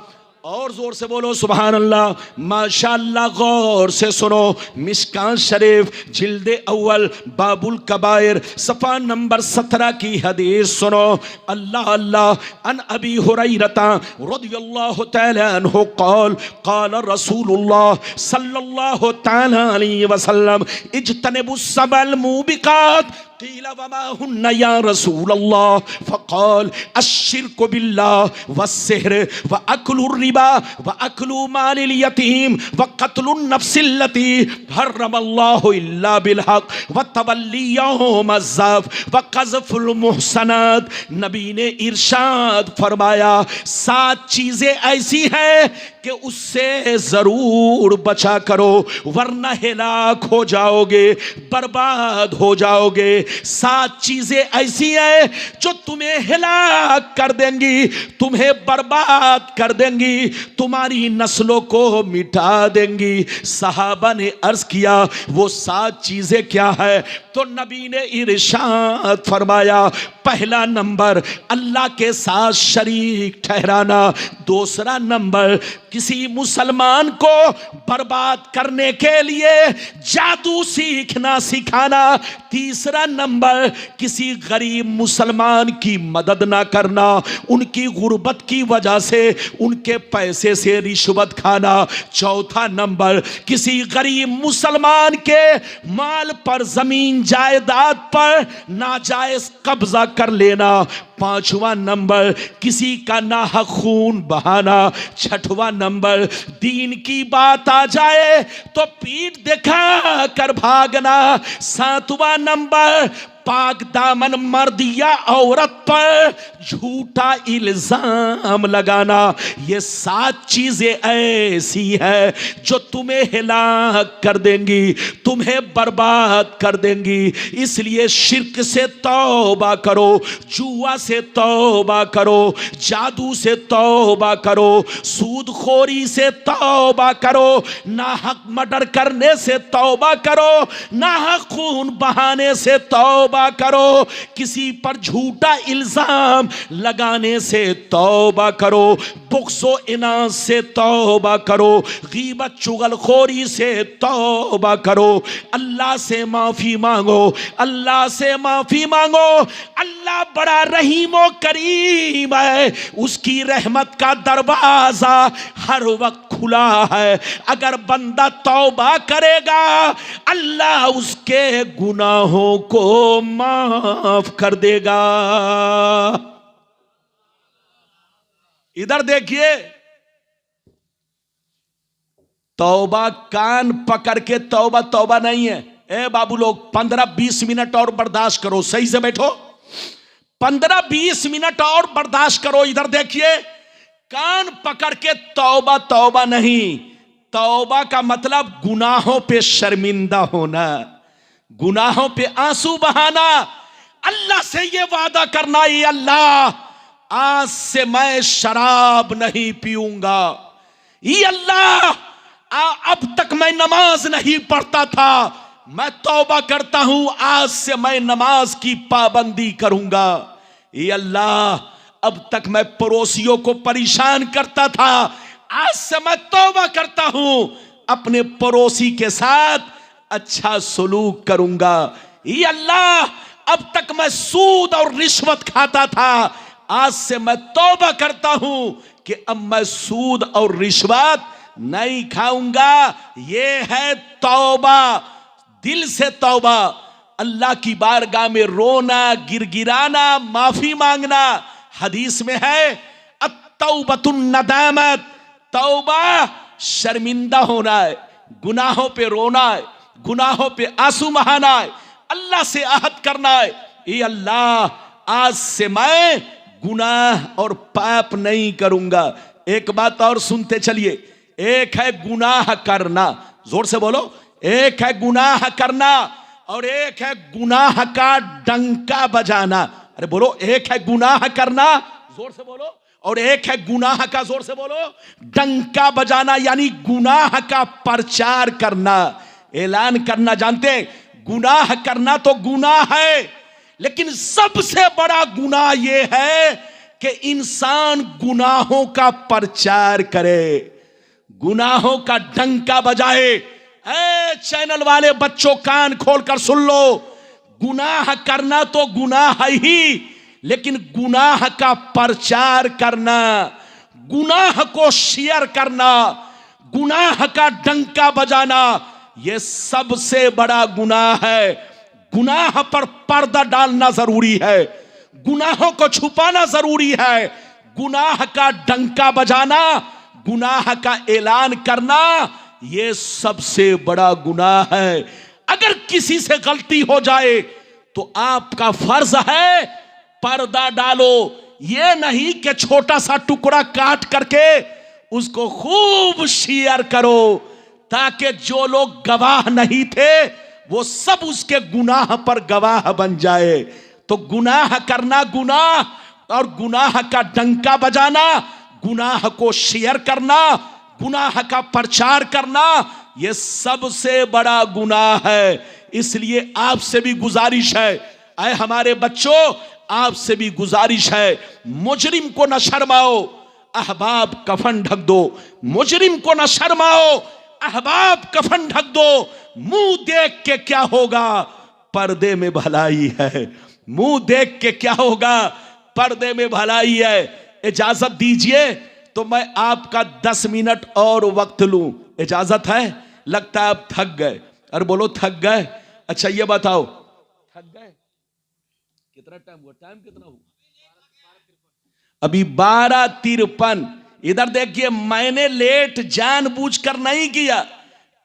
और जोर से बोलो सुभान अल्लाह। माशाअल्लाह, गौर से सुनो, मिशकात शरीफ जिल्दे अव्वल बाबुल कबायर सफा नंबर 17 की हदीस सुनो। अल्लाह अल्लाह, अन अबी हुरैरता रदियल्लाहु तआला अन्हु क़ाल क़ाल रसूलुल्लाह सल्लल्लाहु तआला अलैहि वसल्लम इज्तनिबुस सबल मूबिकात क़ील वमा हुन्ना या रसूलल्लाह फ़क़ाल अश्शिर्कु बिल्लाह वस्सिह्र व अक्लुर रिबा व अक्लु मालिल यतीम व क़त्लुन नफ्सिल्लती हर्रमल्लाहु इल्ला बिलहक़ व तवल्ली यौमज़ ज़फ़ व क़ज़फ़ुल मुहसनात। नबी ने इरशाद फरमाया, 7 चीजें ऐसी हैं कि उससे जरूर बचा करो, वरना हिलाक हो जाओगे, बर्बाद हो जाओगे। 7 चीजें ऐसी हैं जो तुम्हें हिलाक कर देंगी, तुम्हें बर्बाद कर देंगी, तुम्हारी नस्लों को मिटा देंगी। सहाबा ने अर्ज किया, वो 7 चीजें क्या है? तो नबी ने इरशाद फरमाया, पहला नंबर अल्लाह के साथ शरीक ठहराना, दूसरा नंबर किसी मुसलमान को बर्बाद करने के लिए जादू सीखना सिखाना, तीसरा नंबर किसी गरीब मुसलमान की मदद ना करना, उनकी गुर्बत की वजह से उनके पैसे से रिश्वत खाना, चौथा नंबर किसी गरीब मुसलमान के माल पर, जमीन जायदाद पर नाजायज कब्जा कर लेना, पांचवा नंबर किसी का नाहक खून बहाना, छठवां नंबर दीन की बात आ जाए तो पीठ दिखा कर भागना, सातवां नंबर पाक दामन मर्द या औरत पर झूठा इल्जाम लगाना। ये 7 चीजें ऐसी है जो तुम्हें हिलाक कर देंगी, तुम्हें बर्बाद कर देंगी। इसलिए शिर्क से तौबा करो, जुआ से तौबा करो, जादू से तौबा करो, सूदखोरी से तौबा करो, नाहक मर्डर करने से तौबा करो, नाहक खून बहाने से तौबा तौबा करो, किसी पर झूठा इल्जाम लगाने से तौबा करो, बुग़्ज़ो इनाद से तौबा करो, गीबत चुगलखोरी से तौबा करो, अल्लाह से माफ़ी मांगो, अल्लाह से माफ़ी मांगो। अल्लाह बड़ा रहीम व करीम है, उसकी रहमत का दरवाज़ा हर वक्त खुला है। अगर बंदा तौबा करेगा अल्लाह उसके गुनाहों को माफ कर देगा। इधर देखिए, तौबा कान पकड़ के तौबा तौबा नहीं है। ए बाबू लोग 15-20 मिनट और बर्दाश्त करो, सही से बैठो, 15-20 मिनट और बर्दाश्त करो। इधर देखिए, कान पकड़ के तौबा तौबा नहीं, तौबा का मतलब गुनाहों पे शर्मिंदा होना, गुनाहों पे आंसू बहाना, अल्लाह से ये वादा करना, ये अल्लाह आज से मैं शराब नहीं पीऊंगा, ये अल्लाह अब तक मैं नमाज नहीं पढ़ता था, मैं तौबा करता हूं आज से मैं नमाज की पाबंदी करूंगा, ये अल्लाह अब तक मैं पड़ोसियों को परेशान करता था, आज से मैं तौबा करता हूं अपने पड़ोसी के साथ अच्छा सलूक करूंगा, ये अल्लाह अब तक मैं सूद और रिश्वत खाता था, आज से मैं तौबा करता हूं कि अब मैं सूद और रिश्वत नहीं खाऊंगा। ये है तौबा, दिल से तौबा, अल्लाह की बारगाह में रोना, गिरगिराना, माफी मांगना। हदीस में है अत्तौबतुन नदामत, तौबा शर्मिंदा होना है, गुनाहों पे रोना है, गुनाहों पे आंसू बहाना है, अल्लाह से आहद करना है, ये अल्लाह आज से मैं गुनाह और पाप नहीं करूंगा। एक बात और सुनते चलिए, एक है गुनाह करना, जोर से बोलो, एक है गुनाह करना और एक है गुनाह का डंका बजाना। अरे बोलो, एक है गुनाह करना, जोर से बोलो, और एक है गुनाह का, जोर से बोलो, डंका बजाना, यानी गुनाह का प्रचार करना, ऐलान करना। जानते हैं, गुनाह करना तो गुनाह है, लेकिन सबसे बड़ा गुनाह यह है कि इंसान गुनाहों का प्रचार करे, गुनाहों का डंका बजाए। ऐ चैनल वाले बच्चों, कान खोलकर सुन लो, गुनाह करना तो गुनाह ही, लेकिन गुनाह का प्रचार करना, गुनाह को शेयर करना, गुनाह का डंका बजाना, यह सबसे बड़ा गुनाह है। गुनाह पर पर्दा डालना जरूरी है, गुनाहों को छुपाना जरूरी है, गुनाह का डंका बजाना, गुनाह का ऐलान करना, यह सबसे बड़ा गुनाह है। अगर किसी से गलती हो जाए तो आपका फर्ज है पर्दा डालो, यह नहीं कि छोटा सा टुकड़ा काट करके उसको खूब शेयर करो, ताकि जो लोग गवाह नहीं थे वो सब उसके गुनाह पर गवाह बन जाए। तो गुनाह करना गुनाह, और गुनाह का डंका बजाना, गुनाह को शेयर करना, गुनाह का प्रचार करना, यह सबसे बड़ा गुनाह है। इसलिए आपसे भी गुजारिश है, ऐ हमारे बच्चों, आपसे भी गुजारिश है, मुजरिम को न शर्माओ, अहबाब कफन ढक दो, मुजरिम को न शर्माओ, अहबाब कफन ढक दो। मुंह देख के क्या होगा, पर्दे में भलाई है, मुंह देख के क्या होगा, पर्दे में भलाई है। इजाजत दीजिए तो मैं आपका 10 मिनट और वक्त लूं, इजाजत है? लगता है आप थक गए। अरे बोलो, थक गए? अच्छा ये बताओ, थक गए? कितना टाइम हुआ? टाइम कितना हुआ? अभी 12:53। इधर देखिए, मैंने लेट जानबूझकर नहीं किया,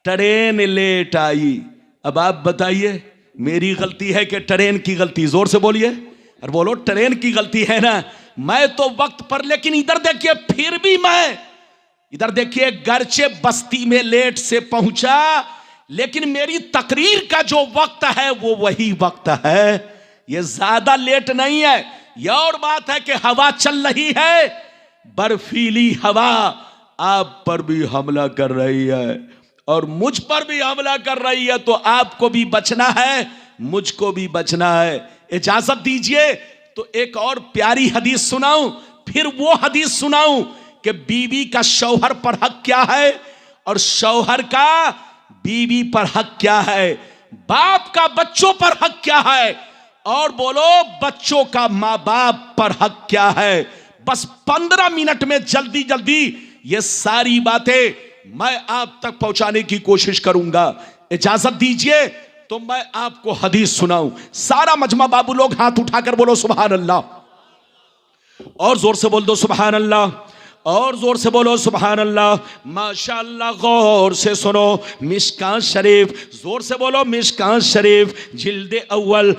ट्रेन लेट आई। अब आप बताइए, मेरी गलती है कि ट्रेन की गलती? जोर से बोलिए, और बोलो, ट्रेन की गलती है ना। मैं तो वक्त पर, लेकिन इधर देखिए, फिर भी मैं, इधर देखिए, गर्चे बस्ती में लेट से पहुंचा, लेकिन मेरी तकरीर का जो वक्त है वो वही वक्त है, ये ज्यादा लेट नहीं है। यह और बात है कि हवा चल रही है, बर्फीली हवा आप पर भी हमला कर रही है और मुझ पर भी हमला कर रही है, तो आपको भी बचना है, मुझको भी बचना है। इजाजत दीजिए तो एक और प्यारी हदीस सुनाऊं, फिर वो हदीस सुनाऊं कि बीवी का शौहर पर हक क्या है और शौहर का बीवी पर हक क्या है, बाप का बच्चों पर हक क्या है, और बोलो बच्चों का मां बाप पर हक क्या है। बस 15 मिनट में जल्दी जल्दी ये सारी बातें मैं आप तक पहुंचाने की कोशिश करूंगा। इजाजत दीजिए तो मैं आपको हदीस सुनाऊं। सारा मजमा बाबू लोग हाथ उठाकर बोलो सुभान अल्लाह, और जोर से बोल दो सुभान अल्लाह, और जोर से बोलो सुभान अल्लाह। माशाअल्लाह, गौर से सुनो मिशकात शरीफ, जोर से बोलो मिशकात शरीफ, जिल्दे अव्वल,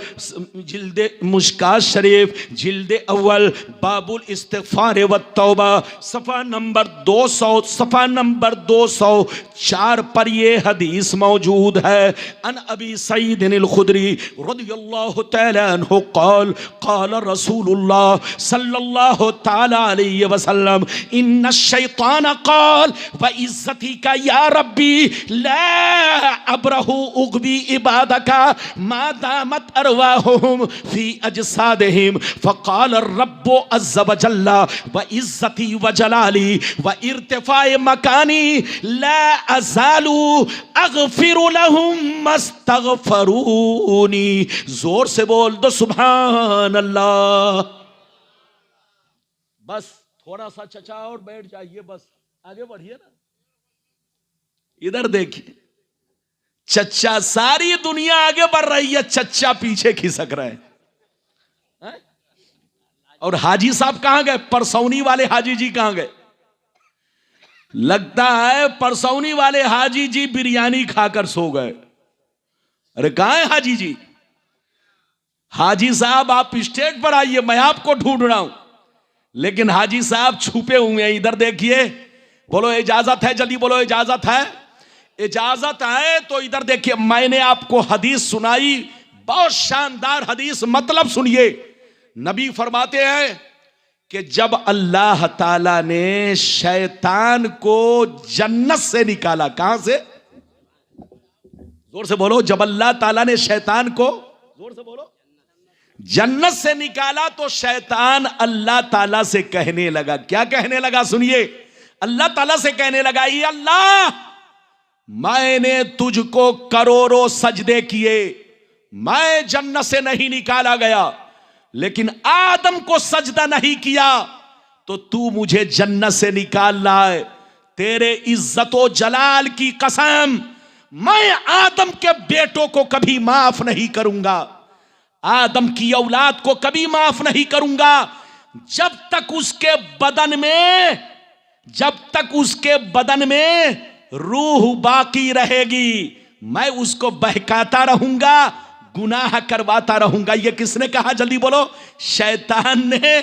जिल्दे मुश्कात शरीफ, जिल्दे अव्वल, बाबुल इस्तिगफार व तौबा, सफ़ा नंबर 200, सफ़ा नंबर 204 पर ये हदीस मौजूद है। अन अबी सईद अल खुदरी रज़ियल्लाहु तआला अन्हु क़ाल क़ाल रसूलुल्लाह सल्लल्लाहु तआला अलैहि वसल्लम इन्ना शैतान क़ाल व इज़्ज़ती का या रब्बी ला अब्रहु उग़वी इबादका मा दामत अरवाहुहुम फी अजसादिहिम फ़क़ाल रब्बु अज़्ज़ व जल्ला व इज़्ज़ती व जलाली व इर्तिफ़ाए मकानी ला अज़ालु अग़फ़िरु लहुम मस्तग़फ़रूनी। जोर से बोल दो सुभान अल्लाह। बस थोड़ा सा चचा और बैठ जाइए, बस आगे बढ़िए ना। इधर देखिए, चच्चा, सारी दुनिया आगे बढ़ रही है, चच्चा पीछे खिसक रहे हैं। और हाजी साहब कहां गए? परसौनी वाले हाजी जी कहां गए? लगता है परसौनी वाले हाजी जी बिरयानी खाकर सो गए। अरे कहां है हाजी जी? हाजी साहब आप स्टेज पर आइए, मैं आपको ढूंढ रहा हूं, लेकिन हाजी साहब छुपे हुए हैं। इधर देखिए, बोलो इजाजत है, जल्दी बोलो इजाजत है। इजाजत है तो इधर देखिए, मैंने आपको हदीस सुनाई, बहुत शानदार हदीस, मतलब सुनिए। नबी फरमाते हैं कि जब अल्लाह ताला ने शैतान को जन्नत से निकाला, कहां से? जोर से बोलो। जब अल्लाह ताला ने शैतान को, जोर से बोलो, जन्नत से निकाला तो शैतान अल्लाह ताला से कहने लगा, क्या कहने लगा? सुनिए, अल्लाह ताला से कहने लगा, ये अल्लाह, मैंने तुझको करोड़ों सजदे किए, मैं जन्नत से नहीं निकाला गया, लेकिन आदम को सजदा नहीं किया तो तू मुझे जन्नत से निकाल लाए। तेरे इज्जतो जलाल की कसम, मैं आदम के बेटों को कभी माफ नहीं करूंगा, आदम की औलाद को कभी माफ नहीं करूंगा, जब तक उसके बदन में, जब तक उसके बदन में रूह बाकी रहेगी, मैं उसको बहकाता रहूंगा, गुनाह करवाता रहूंगा। ये किसने कहा? जल्दी बोलो। शैतान ने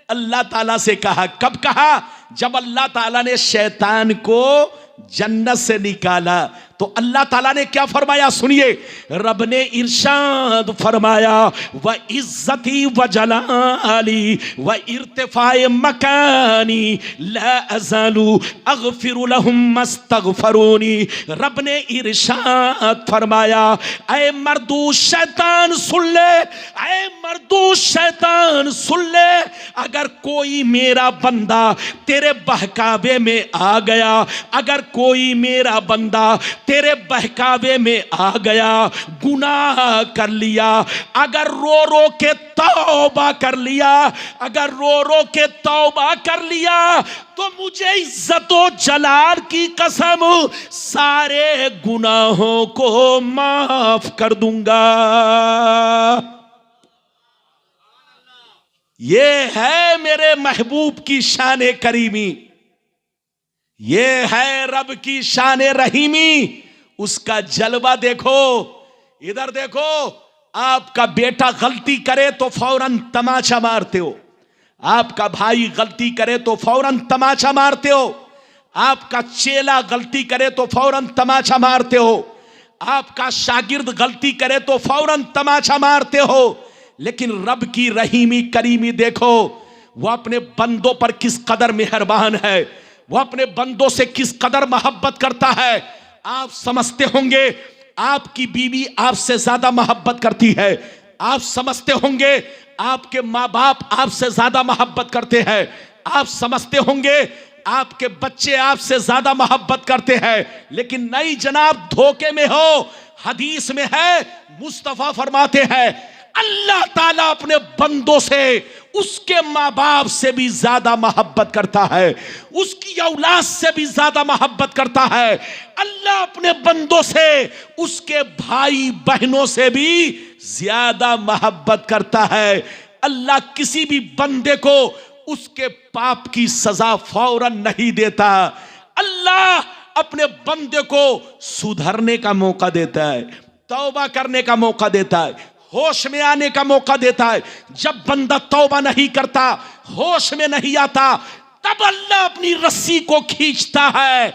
अल्लाह ताला से कहा। कब कहा? जब अल्लाह ताला ने शैतान को जन्नत से निकाला तो अल्लाह ताला ने क्या फरमाया? सुनिए, रब ने इरशाद फरमाया, व इज्जती व जलाली व इर्तिफाए मकानी ला अज़ालु अग़फ़िरु लहुम मस्तग़फ़रूनी। रब ने इरशाद फरमाया, ऐ मर्दूद शैतान सुन ले, ऐ मर्दूद शैतान सुन ले, अगर कोई मेरा बंदा तेरे बहकावे में आ गया, अगर कोई मेरा बंदा तेरे बहकावे में आ गया, गुनाह कर लिया, अगर रो रो के तौबा कर लिया, अगर रो रो के तौबा कर लिया, तो मुझे इज्जतो जलाल की कसम सारे गुनाहों को माफ कर दूंगा। ये है मेरे महबूब की शान करीमी, ये है रब की शान रहीमी, उसका जलवा देखो। इधर देखो, आपका बेटा गलती करे तो फौरन तमाचा मारते हो, आपका भाई गलती करे तो फौरन तमाचा मारते हो, आपका चेला गलती करे तो फौरन तमाचा मारते हो, आपका शागिर्द गलती करे तो फौरन तमाचा मारते हो। लेकिन रब की रहीमी करीमी देखो, वो अपने बंदों पर किस कदर मेहरबान है, वो अपने बंदों से किस कदर मोहब्बत करता है। आप समझते होंगे आपकी बीवी आपसे ज्यादा मोहब्बत करती है। आप समझते होंगे आपके माँ बाप आपसे ज्यादा मोहब्बत करते हैं। आप समझते होंगे आपके बच्चे आपसे ज्यादा मोहब्बत करते हैं, लेकिन नहीं जनाब, धोखे में हो। हदीस में है, मुस्तफा फरमाते हैं अल्लाह ताला अपने बंदों से उसके माँ बाप से भी ज्यादा मोहब्बत करता है, उसकी औलाद से भी ज्यादा मोहब्बत करता है। अल्लाह अपने बंदों से उसके भाई बहनों से भी ज्यादा मोहब्बत करता है। अल्लाह किसी भी बंदे को उसके पाप की सजा फौरन नहीं देता। अल्लाह अपने बंदे को सुधरने का मौका देता है, तौबा करने का मौका देता है, होश में आने का मौका देता है। जब बंदा तौबा नहीं करता, होश में नहीं आता, तब अल्लाह अपनी रस्सी को खींचता है,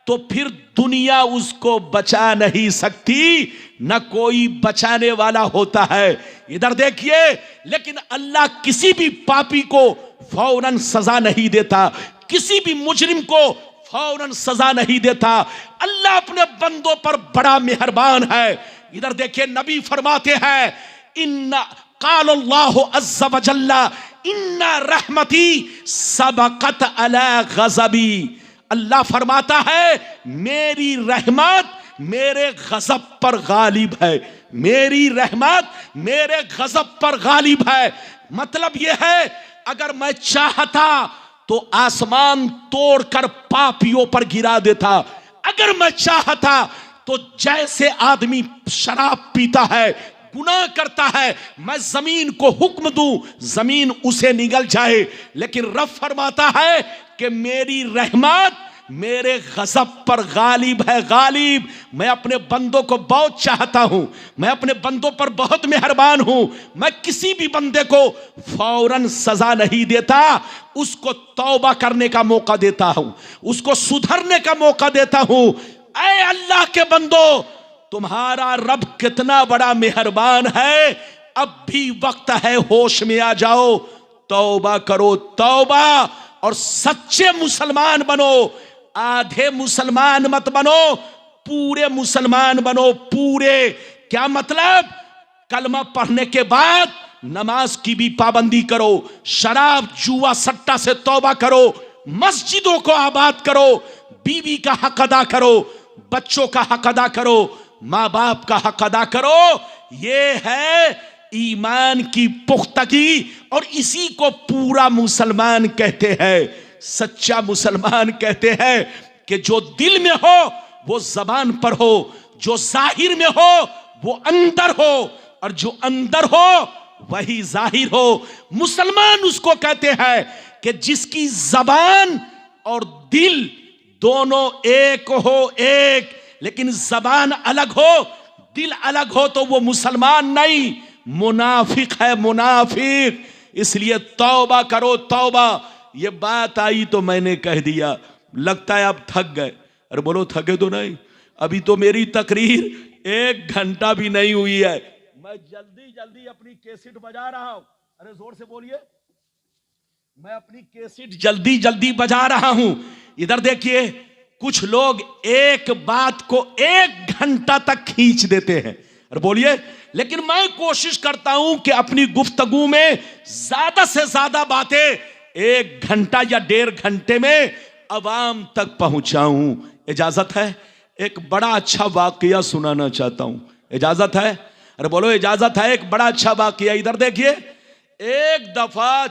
तो फिर दुनिया उसको बचा नहीं सकती, न कोई बचाने वाला होता है। इधर देखिए, लेकिन अल्लाह किसी भी पापी को फौरन सजा नहीं देता, किसी भी मुजरिम को फौरन सजा नहीं देता। अल्लाह अपने बंदों पर बड़ा मेहरबान है। इधर देखिए, नबी फरमाते हैं इन्ना काल अल्लाहु अज़्ज़ा व जल्ला इन्ना रहमती सबक़त अला गज़बी। अल्लाह फरमाता है मेरी रहमत मेरे गजब पर गालिब है, मेरी रहमत मेरे गजब पर गालिब है। मतलब यह है, अगर मैं चाहता तो आसमान तोड़कर पापियों पर गिरा देता। अगर मैं चाहता तो जैसे आदमी शराब पीता है, गुनाह करता है, मैं जमीन को हुक्म दूं, जमीन उसे निगल जाए। लेकिन रब फरमाता है कि मेरी रहमत मेरे गजब पर गालिब है, गालिब। मैं अपने बंदों को बहुत चाहता हूं, मैं अपने बंदों पर बहुत मेहरबान हूं। मैं किसी भी बंदे को फौरन सजा नहीं देता, उसको तौबा करने का मौका देता हूं, उसको सुधरने का मौका देता हूं। ऐ अल्लाह के बंदो, तुम्हारा रब कितना बड़ा मेहरबान है। अब भी वक्त है, होश में आ जाओ, तौबा करो, तौबा, और सच्चे मुसलमान बनो। आधे मुसलमान मत बनो, पूरे मुसलमान बनो, पूरे। क्या मतलब? कलमा पढ़ने के बाद नमाज की भी पाबंदी करो, शराब जुआ सट्टा से तौबा करो, मस्जिदों को आबाद करो, बीवी का हक अदा करो, बच्चों का हक अदा करो, माँ बाप का हक अदा करो। ये है ईमान की पुख्तगी, और इसी को पूरा मुसलमान कहते हैं। सच्चा मुसलमान कहते हैं कि जो दिल में हो वो जबान पर हो, जो जाहिर में हो वो अंदर हो, और जो अंदर हो वही जाहिर हो। मुसलमान उसको कहते हैं कि जिसकी जबान और दिल दोनों एक हो, एक। लेकिन जबान अलग हो, दिल अलग हो तो वो मुसलमान नहीं, मुनाफिक है, मुनाफिक। इसलिए तौबा करो, तौबा। ये बात आई तो मैंने कह दिया, लगता है अब थक गए। अरे बोलो, थके तो नहीं? अभी तो मेरी तकरीर 1 घंटा भी नहीं हुई है, मैं जल्दी जल्दी अपनी कैसेट बजा रहा हूं। अरे जोर से बोलिए, मैं अपनी कैसेट जल्दी जल्दी बजा रहा हूं। इधर देखिए, कुछ लोग एक बात को 1 घंटा तक खींच देते हैं। अरे बोलिए, लेकिन मैं कोशिश करता हूं कि अपनी गुफ्तगू में ज्यादा से ज्यादा बातें 1 घंटा या 1.5 घंटे में अवाम तक पहुंचाऊं। इजाजत है? एक बड़ा अच्छा वाकया सुनाना चाहता हूं, इजाजत है? अरे बोलो, इजाजत है? एक बड़ा अच्छा वाकया। इधर देखिए, एक दफा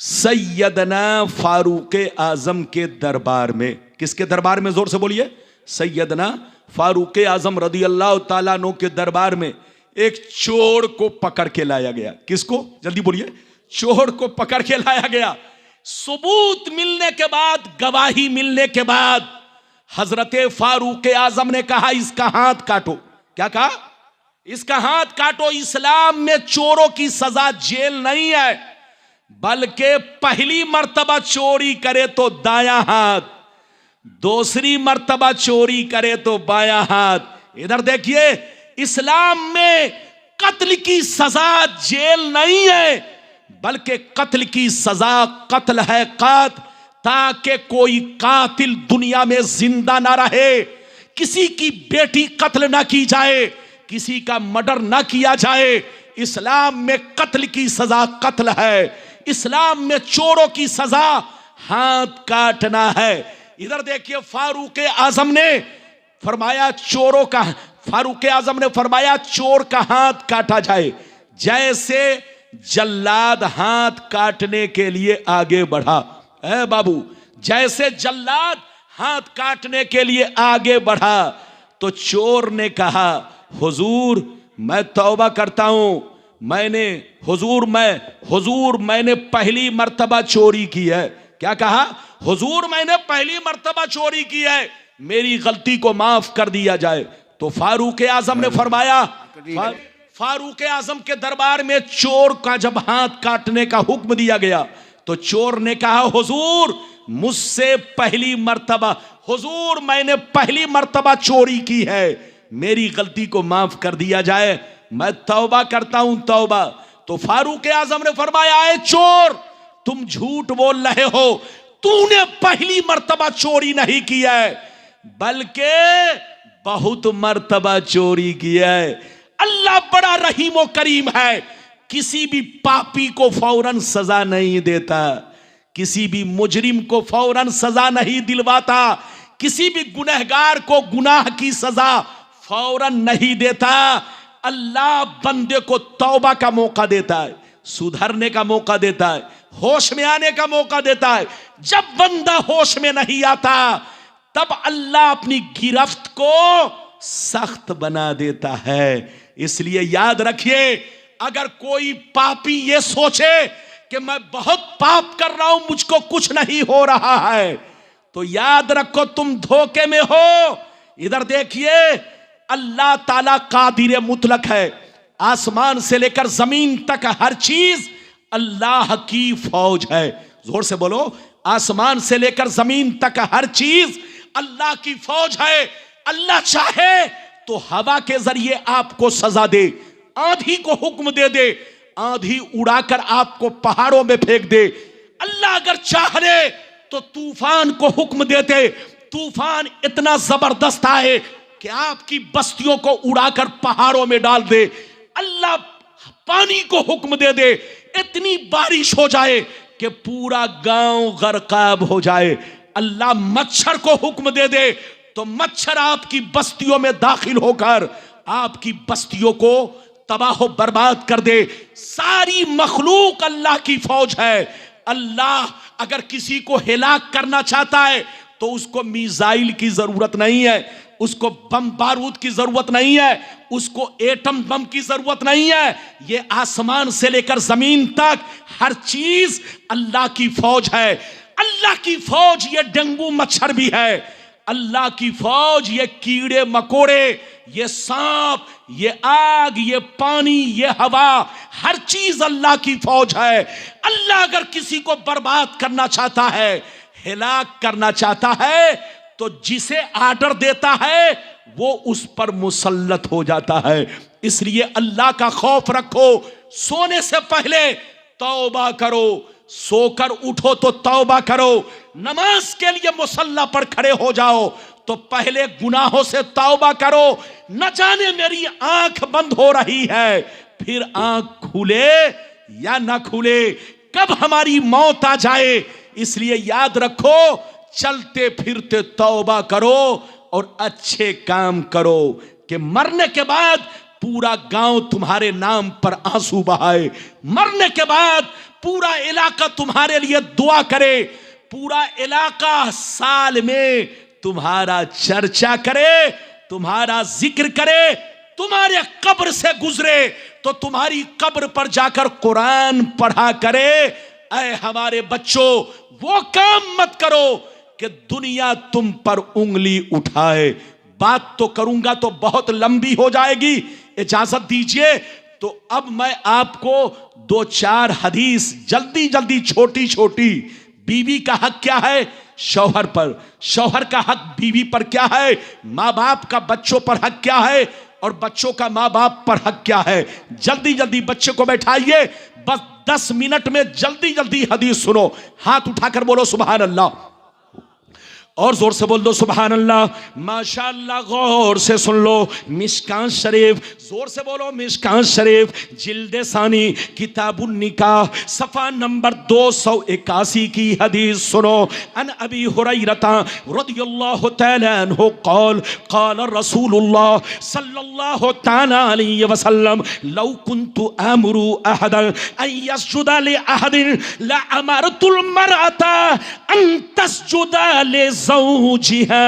सैयदना फारूक आजम के दरबार में, किसके दरबार में? जोर से बोलिए। सैयदना फारूक आजम रदी अल्लाह ताला अन्हु के दरबार में एक चोर को पकड़ के लाया गया। किसको? जल्दी बोलिए। चोर को पकड़ के लाया गया। सबूत मिलने के बाद, गवाही मिलने के बाद हजरत फारूक आजम ने कहा, इसका हाथ काटो। क्या कहा? इसका हाथ काटो। इस्लाम में चोरों की सजा जेल नहीं है, बल्कि पहली मर्तबा चोरी करे तो दायां हाथ, दूसरी मर्तबा चोरी करे तो बायां हाथ। इधर देखिए, इस्लाम में कत्ल की सजा जेल नहीं है, बल्कि कत्ल की सजा कत्ल है, कात, ताकि कोई कातिल दुनिया में जिंदा ना रहे, किसी की बेटी कत्ल ना की जाए, किसी का मर्डर ना किया जाए। इस्लाम में कत्ल की सजा कत्ल है, इस्लाम में चोरों की सजा हाथ काटना है। इधर देखिए फारूक आजम ने फरमाया चोरों का, फारूक आजम ने फरमाया चोर का हाथ काटा जाए। जैसे जल्लाद हाथ काटने के लिए आगे बढ़ा, है बाबू, जैसे जल्लाद हाथ काटने के लिए आगे बढ़ा तो चोर ने कहा हुजूर मैं तौबा करता हूं, हुजूर मैंने पहली मर्तबा चोरी की है। क्या कहा? हुजूर मैंने पहली मर्तबा चोरी की है, मेरी गलती को माफ कर दिया जाए। तो फारूक आजम ने फरमाया, फारूक आजम के दरबार में चोर का जब हाथ काटने का हुक्म दिया गया तो चोर ने कहा हुजूर मुझसे पहली मर्तबा, हुजूर मैंने पहली मर्तबा चोरी की है, मेरी गलती को माफ कर दिया जाए, मैं तौबा करता हूं तौबा। तो फारूक आजम ने फरमाया ऐ चोर तुम झूठ बोल रहे हो, तूने पहली मर्तबा चोरी नहीं की है बल्कि बहुत मर्तबा चोरी की है। अल्लाह बड़ा रहीम व करीम है, किसी भी पापी को फौरन सजा नहीं देता, किसी भी मुजरिम को फौरन सजा नहीं दिलवाता, किसी भी गुनहगार को गुनाह की सजा फौरन नहीं देता। अल्लाह बंदे को तौबा का मौका देता है, सुधरने का मौका देता है, होश में आने का मौका देता है। जब बंदा होश में नहीं आता तब अल्लाह अपनी गिरफ्त को सख्त बना देता है। इसलिए याद रखिए अगर कोई पापी ये सोचे कि मैं बहुत पाप कर रहा हूं मुझको कुछ नहीं हो रहा है तो याद रखो तुम धोखे में हो। इधर देखिए अल्लाह ताला कादिर मुतलक है, आसमान से लेकर जमीन तक हर चीज अल्लाह की फौज है। जोर से बोलो, आसमान से लेकर जमीन तक हर चीज अल्लाह की फौज है। अल्लाह चाहे तो हवा के जरिए आपको सजा दे, आंधी को हुक्म दे दे, आंधी उड़ाकर आपको पहाड़ों में फेंक दे। अल्लाह अगर चाहे तो तूफान को हुक्म देते, तूफान इतना जबरदस्त है कि आपकी बस्तियों को उड़ाकर पहाड़ों में डाल दे। अल्लाह पानी को हुक्म दे दे, इतनी बारिश हो जाए कि पूरा गांव गर्काब हो जाए। अल्लाह मच्छर को हुक्म दे दे तो मच्छर आपकी बस्तियों में दाखिल होकर आपकी बस्तियों को तबाह बर्बाद कर दे। सारी मखलूक अल्लाह की फौज है। अल्लाह अगर किसी को हिलाक करना चाहता है तो उसको मिसाइल की जरूरत नहीं है, उसको बम बारूद की जरूरत नहीं है, उसको एटम बम की जरूरत नहीं है। ये आसमान से लेकर जमीन तक हर चीज अल्लाह की फौज है। अल्लाह की फौज ये डेंगू मच्छर भी है, अल्लाह की फौज ये कीड़े मकोड़े, ये सांप, ये आग, ये पानी, ये हवा, हर चीज अल्लाह की फौज है। अल्लाह अगर किसी को बर्बाद करना चाहता है, हिलाक करना चाहता है तो जिसे आर्डर देता है वो उस पर मुसल्लत हो जाता है। इसलिए अल्लाह का खौफ रखो, सोने से पहले तौबा करो, सोकर उठो तो तौबा करो, नमाज के लिए मुसल्ला पर खड़े हो जाओ तो पहले गुनाहों से तौबा करो। न जाने मेरी आंख बंद हो रही है, फिर आंख खुले या ना खुले, कब हमारी मौत आ जाए। इसलिए याद रखो चलते फिरते तौबा करो और अच्छे काम करो कि मरने के बाद पूरा गांव तुम्हारे नाम पर आंसू बहाए, मरने के बाद पूरा इलाका तुम्हारे लिए दुआ करे, पूरा इलाका साल में तुम्हारा चर्चा करे, तुम्हारा जिक्र करे, तुम्हारे कब्र से गुजरे तो तुम्हारी कब्र पर जाकर कुरान पढ़ा करे। ऐ हमारे बच्चों वो काम मत करो कि दुनिया तुम पर उंगली उठाए। बात तो करूंगा तो बहुत लंबी हो जाएगी, इजाजत दीजिए। तो अब मैं आपको 2-4 हदीस जल्दी जल्दी छोटी छोटी, बीवी का हक क्या है शौहर पर, शौहर का हक बीवी पर क्या है, माँ बाप का बच्चों पर हक क्या है और बच्चों का माँ बाप पर हक क्या है। जल्दी जल्दी बच्चे को बैठाइए, बस 10 मिनट में जल्दी जल्दी हदीस सुनो। हाथ उठाकर बोलो सुभान अल्लाह। और जोर से बोल दो सुभान अल्लाह। माशाअल्लाह, गौर से सुन लो। मिशकात शरीफ, जोर से बोलो मिशकात शरीफ, जिल्द सानी, किताबुन निकाह, सफ़ा नंबर 281 की हदीस सुनो। अन अबी हुरैरता रदियल्लाहु तआला अन्हु क़ाल क़ाल रसूलुल्लाह सल्लल्लाहु तआला अलैहि वसल्लम लौ कुन्तु आमुरु अहदन अन यस्जुदा लि अहदिन ला अमरतुल मरअता अन तस्जुदा ले ज़ौजिहा।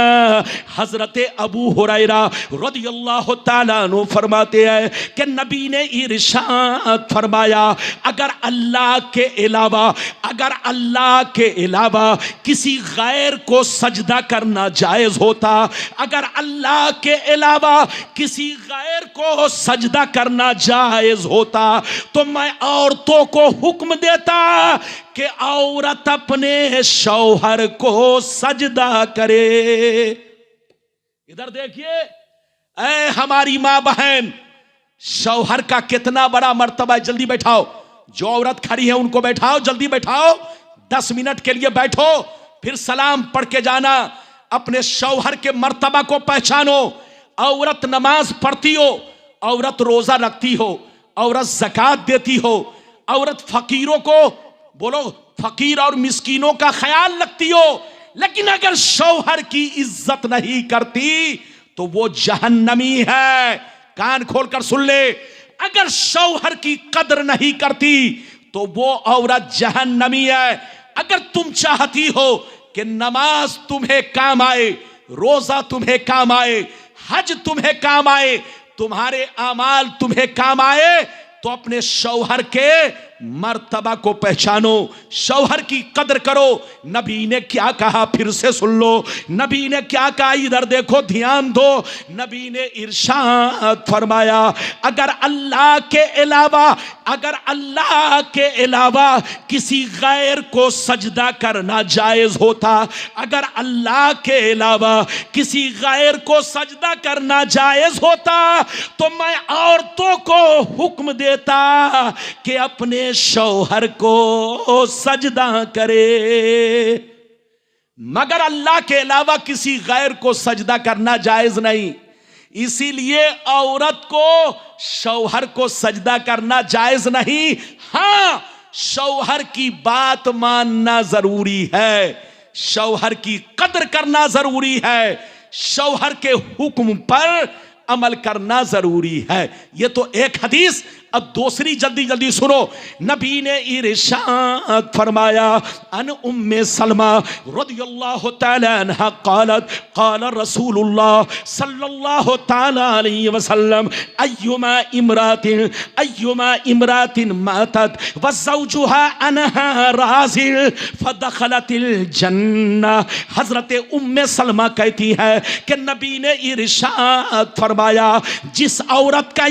हजरत अबू हुरैरा रदियल्लाहु ताला अन्हु फरमाते हैं कि नबी ने इरशाद फरमाया, अगर अल्लाह के अलावा किसी गैर को सजदा करना जायज होता, अगर अल्लाह के अलावा किसी गैर को सजदा करना जायज होता तो मैं औरतों को हुक्म देता कि औरत अपने शौहर को सजदा करे। इधर देखिए, ऐ हमारी मां बहन, शौहर का कितना बड़ा मर्तबा है। जल्दी बैठाओ, जो औरत खड़ी है उनको बैठाओ, जल्दी बैठाओ, 10 मिनट के लिए बैठो, फिर सलाम पढ़ के जाना। अपने शौहर के मर्तबा को पहचानो। औरत नमाज पढ़ती हो, औरत रोजा रखती हो, औरत ज़कात देती हो, औरत फकीरों को, बोलो, फकीर और मिस्कीनों का ख्याल रखती हो, लेकिन अगर शौहर की इज्जत नहीं करती तो वो जहन्नमी है। कान खोलकर सुन ले, अगर शौहर की कदर नहीं करती तो वो औरत जहन्नमी है। अगर तुम चाहती हो कि नमाज तुम्हें काम आए, रोजा तुम्हें काम आए, हज तुम्हें काम आए, तुम्हारे अमाल तुम्हें काम आए, तो अपने शौहर के मर्तबा को पहचानो, शौहर की कदर करो। नबी ने क्या कहा, फिर से सुन लो, नबी ने क्या कहा, इधर देखो, ध्यान दो। नबी ने इरशाद फरमाया, अगर अल्लाह के अलावा किसी गैर को सजदा करना जायज होता, अगर अल्लाह के अलावा किसी गैर को सजदा करना जायज होता तो मैं औरतों को हुक्म देता कि अपने शौहर को सजदा करे। मगर अल्लाह के अलावा किसी गैर को सजदा करना जायज नहीं, इसीलिए औरत को शौहर को सजदा करना जायज नहीं। हां, शौहर की बात मानना जरूरी है, शौहर की कदर करना जरूरी है, शौहर के हुक्म पर अमल करना जरूरी है। ये तो एक हदीस। अब दूसरी जल्दी जल्दी सुनो। नबी ने इरशाद फरमाया, अन उम्मे सलमा रदियल्लाहु ताला अन्हा क़ालत क़ाल रसूलुल्लाह सल्लल्लाहु ताला अलैहि वसल्लम अय्युमा इमरातिन मातत व ज़ौजुहा अनहा राज़िल फदखलतिल जन्नह। हजरत उम्मे सलमा कहती है कि नबी ने इरशाद फरमाया, जिस औरत का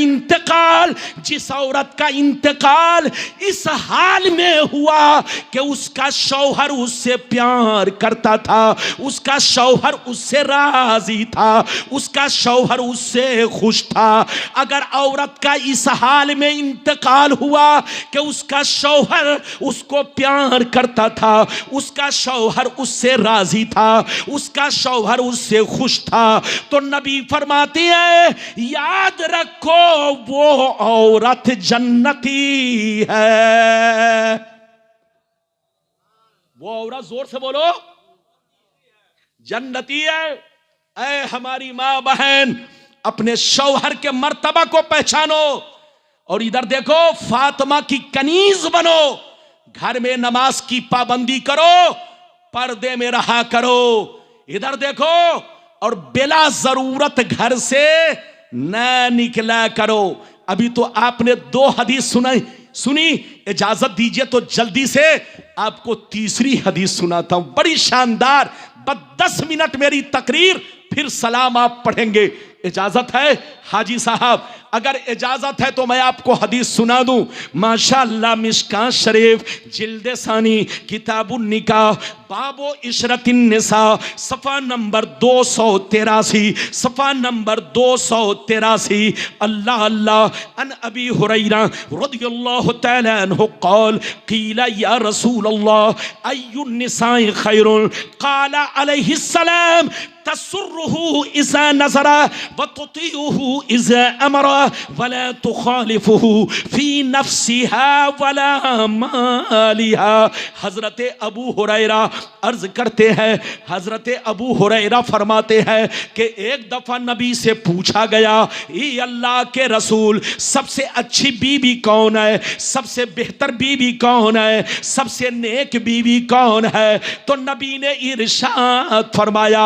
इंतकाल इस हाल में हुआ कि उसका शौहर उससे प्यार करता था, उसका शौहर उससे राजी था, उसका शौहर उससे खुश था। अगर औरत का इस हाल में इंतकाल हुआ कि उसका शौहर उसको प्यार करता था, उसका शौहर उससे राजी था, उसका शौहर उससे खुश था, तो नबी फरमाते हैं, याद रखो वो औरत जन्नती है। वो औरत, जोर से बोलो, जन्नती है। ऐ हमारी मां बहन, अपने शौहर के मर्तबा को पहचानो। और इधर देखो, फातिमा की कनीज बनो, घर में नमाज की पाबंदी करो, पर्दे में रहा करो। इधर देखो, और बिला जरूरत घर से न निकला करो। अभी तो आपने 2 हदीस सुनी, इजाजत दीजिए तो जल्दी से आपको तीसरी हदीस सुनाता हूं, बड़ी शानदार। बस 10 मिनट मेरी तकरीर, फिर सलाम आप पढ़ेंगे। इजाजत है हाजी साहब? अगर इजाजत है तो मैं आपको हदीस सुना दूं। माशाअल्लाह, मिशकात शरीफ जिल्द सानी किताबुन निकाह बाबो इशरतिन निसा सफ़ा नंबर 283, सफ़ा नंबर 283। अल्लाह अल्लाह। अन अबी हुरैरा रज़ियल्लाहु तआला अन्हु क़ाल क़ीला या रसूल अल्लाह अय्युन निसाइ खैरुन क़ाला अलैहिस्सलाम तसुर्रुहु इज़ा नज़रा व तुतीउहु इज़ा अमरा वला तुखालिफुहु फी नफ्सिहा वला मालिहा। हज़रत अबू हुरैरा अर्ज करते हैं, हज़रत अबू हुरैरा फरमाते हैं कि एक दफ़ा नबी से पूछा गया, ये अल्लाह के रसूल सबसे अच्छी बीवी कौन है, सबसे बेहतर बीवी कौन है, सबसे नेक बीवी कौन है? तो नबी ने इरशाद फरमाया,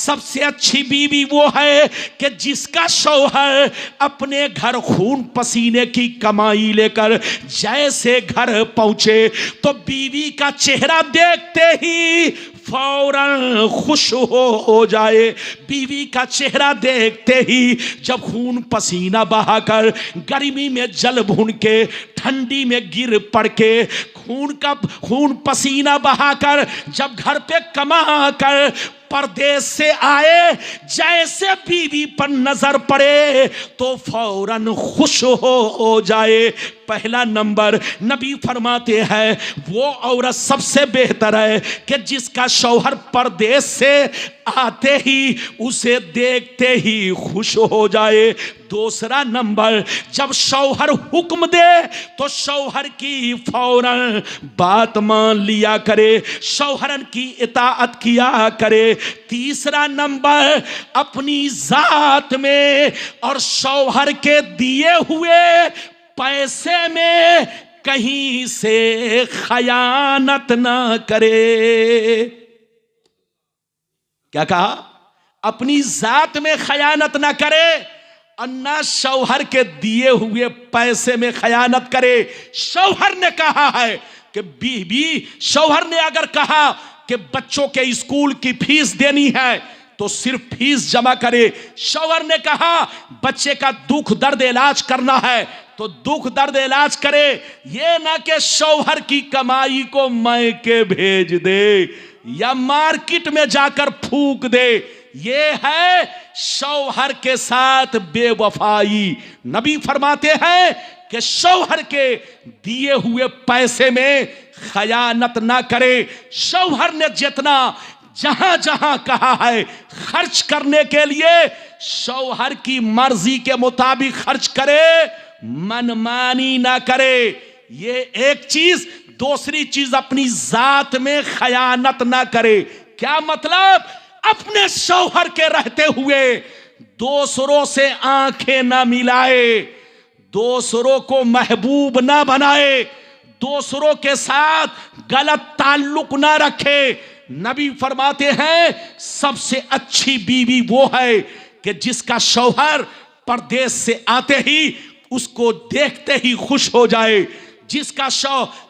सबसे अच्छी बीवी वो है कि जिसका शौहर अपने घर खून पसीने की कमाई लेकर जैसे घर पहुंचे तो बीवी का चेहरा देखते ही फौरन खुश हो जाए। बीवी का चेहरा देखते ही जब खून पसीना बहाकर गर्मी में जल भुन के ठंडी में गिर पड़ के खून पसीना बहाकर जब घर पे कमा कर परदेश से आए, जैसे बीवी पर नजर पड़े तो फौरन खुश हो जाए। पहला नंबर नबी फरमाते हैं वो औरत सबसे बेहतर है कि जिसका शौहर परदेश से आते ही उसे देखते ही खुश हो जाए। दूसरा नंबर, जब शौहर हुक्म दे तो शौहर की फौरन बात मान लिया करे, शौहरन की इताअत किया करे। तीसरा नंबर, अपनी जात में और शौहर के दिए हुए पैसे में कहीं से खयानत ना करे। क्या कहा? अपनी जात में खयानत ना करे, अन्ना शौहर के दिए हुए पैसे में खयानत करे। शौहर ने कहा है कि बीवी, शौहर ने अगर कहा कि बच्चों के स्कूल की फीस देनी है तो सिर्फ फीस जमा करे। शौहर ने कहा बच्चे का दुख दर्द इलाज करना है तो दुख दर्द इलाज करे। ये ना कि शौहर की कमाई को मायके भेज दे या मार्केट में जाकर फूंक दे। ये है शौहर के साथ बेवफाई। नबी फरमाते हैं कि शौहर के दिए हुए पैसे में खयानत ना करे। शौहर ने जितना जहां जहां कहा है खर्च करने के लिए शौहर की मर्जी के मुताबिक खर्च करे, मनमानी ना करे। ये एक चीज। दूसरी चीज, अपनी जात में खयानत ना करे। क्या मतलब? अपने शौहर के रहते हुए दूसरों से आंखें ना मिलाए, दूसरों को महबूब ना बनाए, दूसरों के साथ गलत ताल्लुक ना रखे। नबी फरमाते हैं सबसे अच्छी बीवी वो है कि जिसका शौहर परदेश से आते ही उसको देखते ही खुश हो जाए। जिसका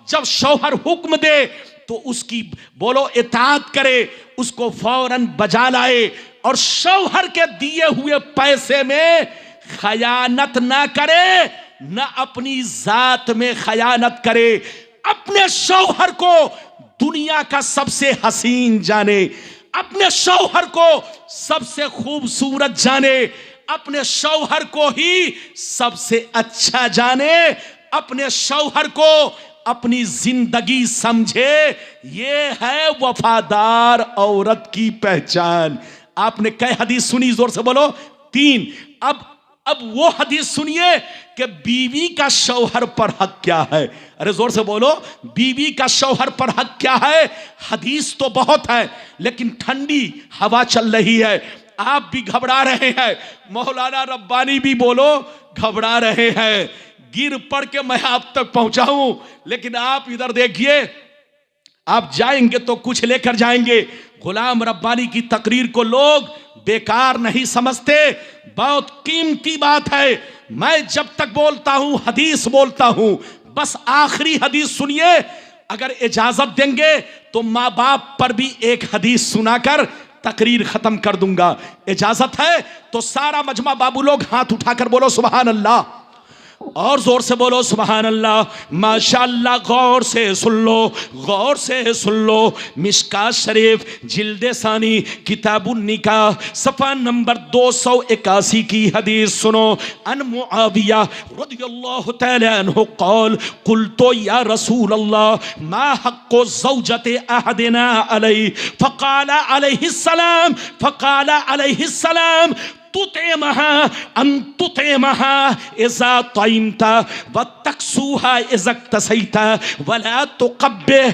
जब शौहर हुक्म दे तो उसकी बोलो इताअत करे, उसको फौरन बजा लाए और शौहर के दिए हुए पैसे में खयानत ना करे, ना अपनी जात में खयानत करे। अपने शौहर को दुनिया का सबसे हसीन जाने, अपने शौहर को सबसे खूबसूरत जाने, अपने शौहर को ही सबसे अच्छा जाने, अपने शौहर को अपनी जिंदगी समझे। ये है वफादार औरत की पहचान। आपने कई हदीस सुनी? जोर से बोलो। 3। अब वो हदीस सुनिए कि बीवी का शौहर पर हक क्या है। अरे जोर से बोलो, बीवी का शौहर पर हक क्या है? हदीस तो बहुत है लेकिन ठंडी हवा चल रही है, आप भी घबरा रहे हैं, मौलाना रब्बानी भी बोलो घबरा रहे हैं। गिर पड़ के मैं आप तक पहुंचाऊं, लेकिन आप इधर देखिए, आप जाएंगे तो कुछ लेकर जाएंगे। गुलाम रब्बानी की तकरीर को लोग बेकार नहीं समझते, बहुत कीमती बात है। मैं जब तक बोलता हूं हदीस बोलता हूं। बस आखिरी हदीस सुनिए, अगर इजाजत देंगे तो माँ बाप पर भी एक हदीस सुनाकर तकरीर खत्म कर दूंगा। इजाजत है तो सारा मजमा बाबू लोग हाथ उठाकर बोलो सुभान अल्लाह, और जोर से बोलो सुभान अल्लाह। माशाअल्लाह, गौर से सुन लो, गौर से सुन लो। मिशकात शरीफ जिल्दे सानी किताबुन निकाह सफ़ा नंबर 281 की हदीस सुनो। अन मुआविया रदियल्लाहु तआला अन्हु क़ाल क़ुल्तु या रसूल अल्लाह मा हक़्क़ु ज़ौजति अहदिना अलैहि फ़क़ाल अलैहिस्सलाम तुतइमहा अन तुतइमहा इज़ा तइमता व तक्सूहा इज़ा तसैता वला तुक़ब्बिह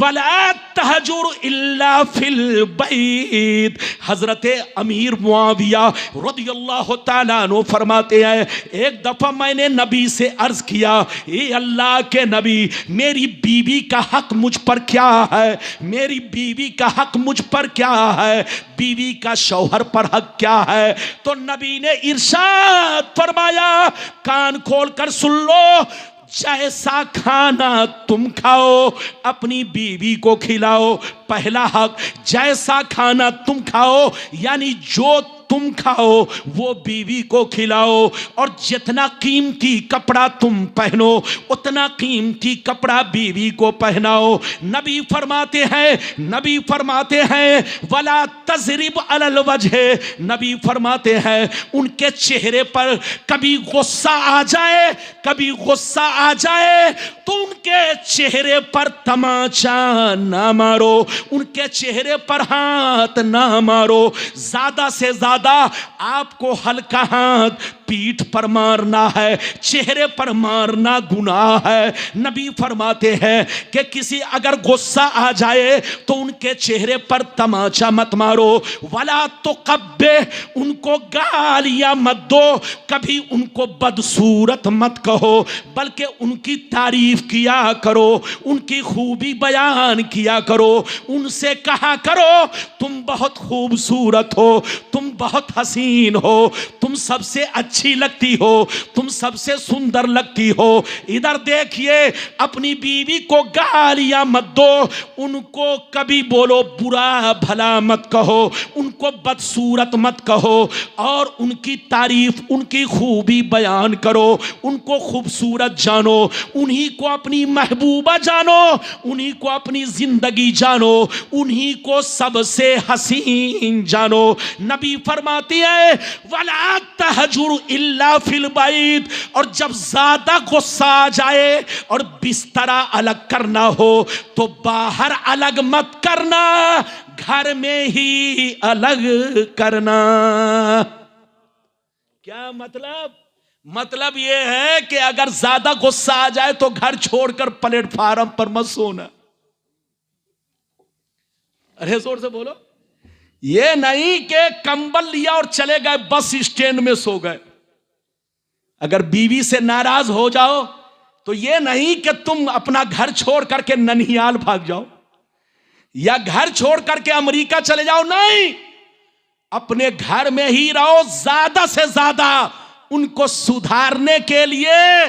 वला तहजुर इल्ला फिल बैत। हजरत अमीर मुआविया रदियल्लाहु ताला अन्हु फरमाते हैं, एक दफा मैंने नबी से अर्ज किया, ए अल्लाह के नबी, मेरी बीवी का हक मुझ पर क्या है, मेरी बीवी का हक मुझ पर क्या है, बीवी का शौहर पर हक क्या है। तो नबी ने इरशाद फरमाया, कान खोल कर सुन लो, जैसा खाना तुम खाओ अपनी बीवी को खिलाओ। पहला हक, जैसा खाना तुम खाओ यानी जो तुम खाओ वो बीवी को खिलाओ, और जितना कीमती कपड़ा तुम पहनो उतना कीमती कपड़ा बीवी को पहनाओ। नबी फरमाते हैं वला तजरिब अलल वजह, नबी फरमाते हैं उनके चेहरे पर कभी गुस्सा आ जाए तो उनके चेहरे पर तमाचा ना मारो, उनके चेहरे पर हाथ ना मारो। ज्यादा से ज्यादा आपको हल्का हाथ पीठ पर मारना है, चेहरे पर मारना गुनाह है। नबी फरमाते हैं कि किसी अगर गुस्सा आ जाए तो उनके चेहरे पर तमाचा मत मारो। वला तो कब्बे, उनको गालियां मत दो, कभी उनको बदसूरत मत कहो, बल्कि उनकी तारीफ किया करो, उनकी खूबी बयान किया करो। उनसे कहा करो तुम बहुत खूबसूरत हो, तुम बहुत हसीन हो, तुम सबसे अच्छी लगती हो, तुम सबसे सुंदर लगती हो। इधर देखिए, अपनी बीवी को गालियां मत दो, उनको कभी बोलो बुरा भला मत कहो, उनको बदसूरत मत कहो, और उनकी तारीफ उनकी खूबी बयान करो, उनको खूबसूरत जानो, उन्हीं को अपनी महबूबा जानो, उन्हीं को अपनी जिंदगी जानो, उन्हीं को सबसे हसीन जानो। नबी फरमाती है वला तहजुर इल्ला फिल बैत, और जब ज्यादा गुस्सा आ जाए और बिस्तरा अलग करना हो तो बाहर अलग मत करना, घर में ही अलग करना। क्या मतलब यह है कि अगर ज्यादा गुस्सा आ जाए तो घर छोड़कर प्लेटफार्म पर मत सोना। अरे जोर से बोलो, ये नहीं कि कंबल लिया और चले गए बस स्टैंड में सो गए। अगर बीवी से नाराज हो जाओ तो ये नहीं कि तुम अपना घर छोड़ करके ननिहाल भाग जाओ या घर छोड़ करके अमेरिका चले जाओ, नहीं, अपने घर में ही रहो। ज्यादा से ज्यादा उनको सुधारने के लिए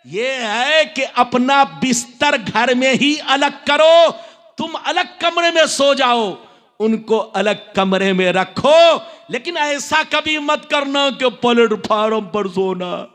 यह है कि अपना बिस्तर घर में ही अलग करो। तुम अलग कमरे में सो जाओ, उनको अलग कमरे में रखो, लेकिन ऐसा कभी मत करना कि प्लेटफार्म पर सोना,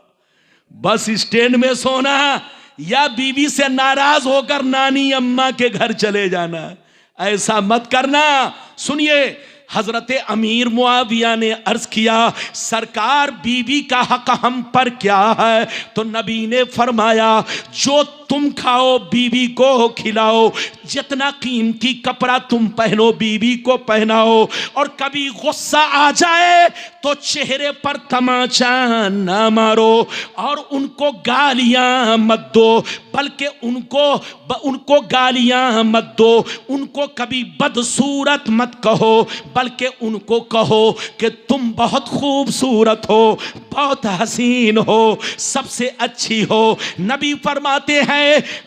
बस स्टैंड में सोना, या बीवी से नाराज होकर नानी अम्मा के घर चले जाना। ऐसा मत करना। सुनिए, हजरत अमीर मुआविया ने अर्ज किया, सरकार बीवी का हक हम पर क्या है? तो नबी ने फरमाया, जो तुम खाओ बीवी को खिलाओ, जितना कीमती कपड़ा तुम पहनो बीवी को पहनाओ, और कभी गुस्सा आ जाए तो चेहरे पर तमाचा ना मारो और उनको गालियां मत दो, बल्कि उनको गालियां मत दो, उनको कभी बदसूरत मत कहो, बल्कि उनको कहो कि तुम बहुत खूबसूरत हो, बहुत हसीन हो, सबसे अच्छी हो। नबी फरमाते हैं,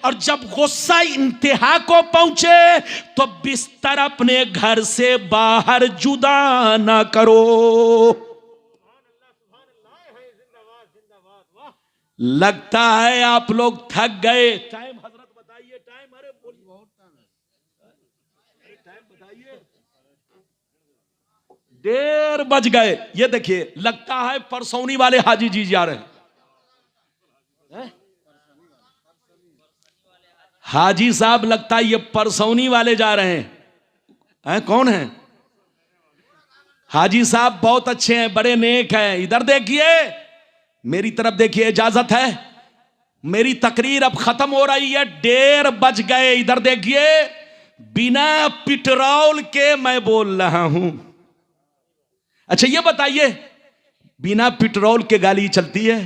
और जब गुस्सा इंतहा को पहुंचे तो बिस्तर अपने घर से बाहर जुदा ना करो। लगता है आप लोग थक गए। टाइम हजरत बताइए, टाइम। अरे बोलिए, बहुत टाइम है। 1:30 बज गए। ये देखिए, लगता है परसौनी वाले हाजी जी जा रहे हैं। हाजी साहब लगता है ये परसौनी वाले जा रहे हैं। कौन है? हाजी साहब बहुत अच्छे हैं, बड़े नेक हैं। इधर देखिए, मेरी तरफ देखिए, इजाजत है? मेरी तकरीर अब खत्म हो रही है, 1:30 बज गए। इधर देखिए, बिना पेट्रोल के मैं बोल रहा हूं। अच्छा ये बताइए, बिना पेट्रोल के गाड़ी चलती है?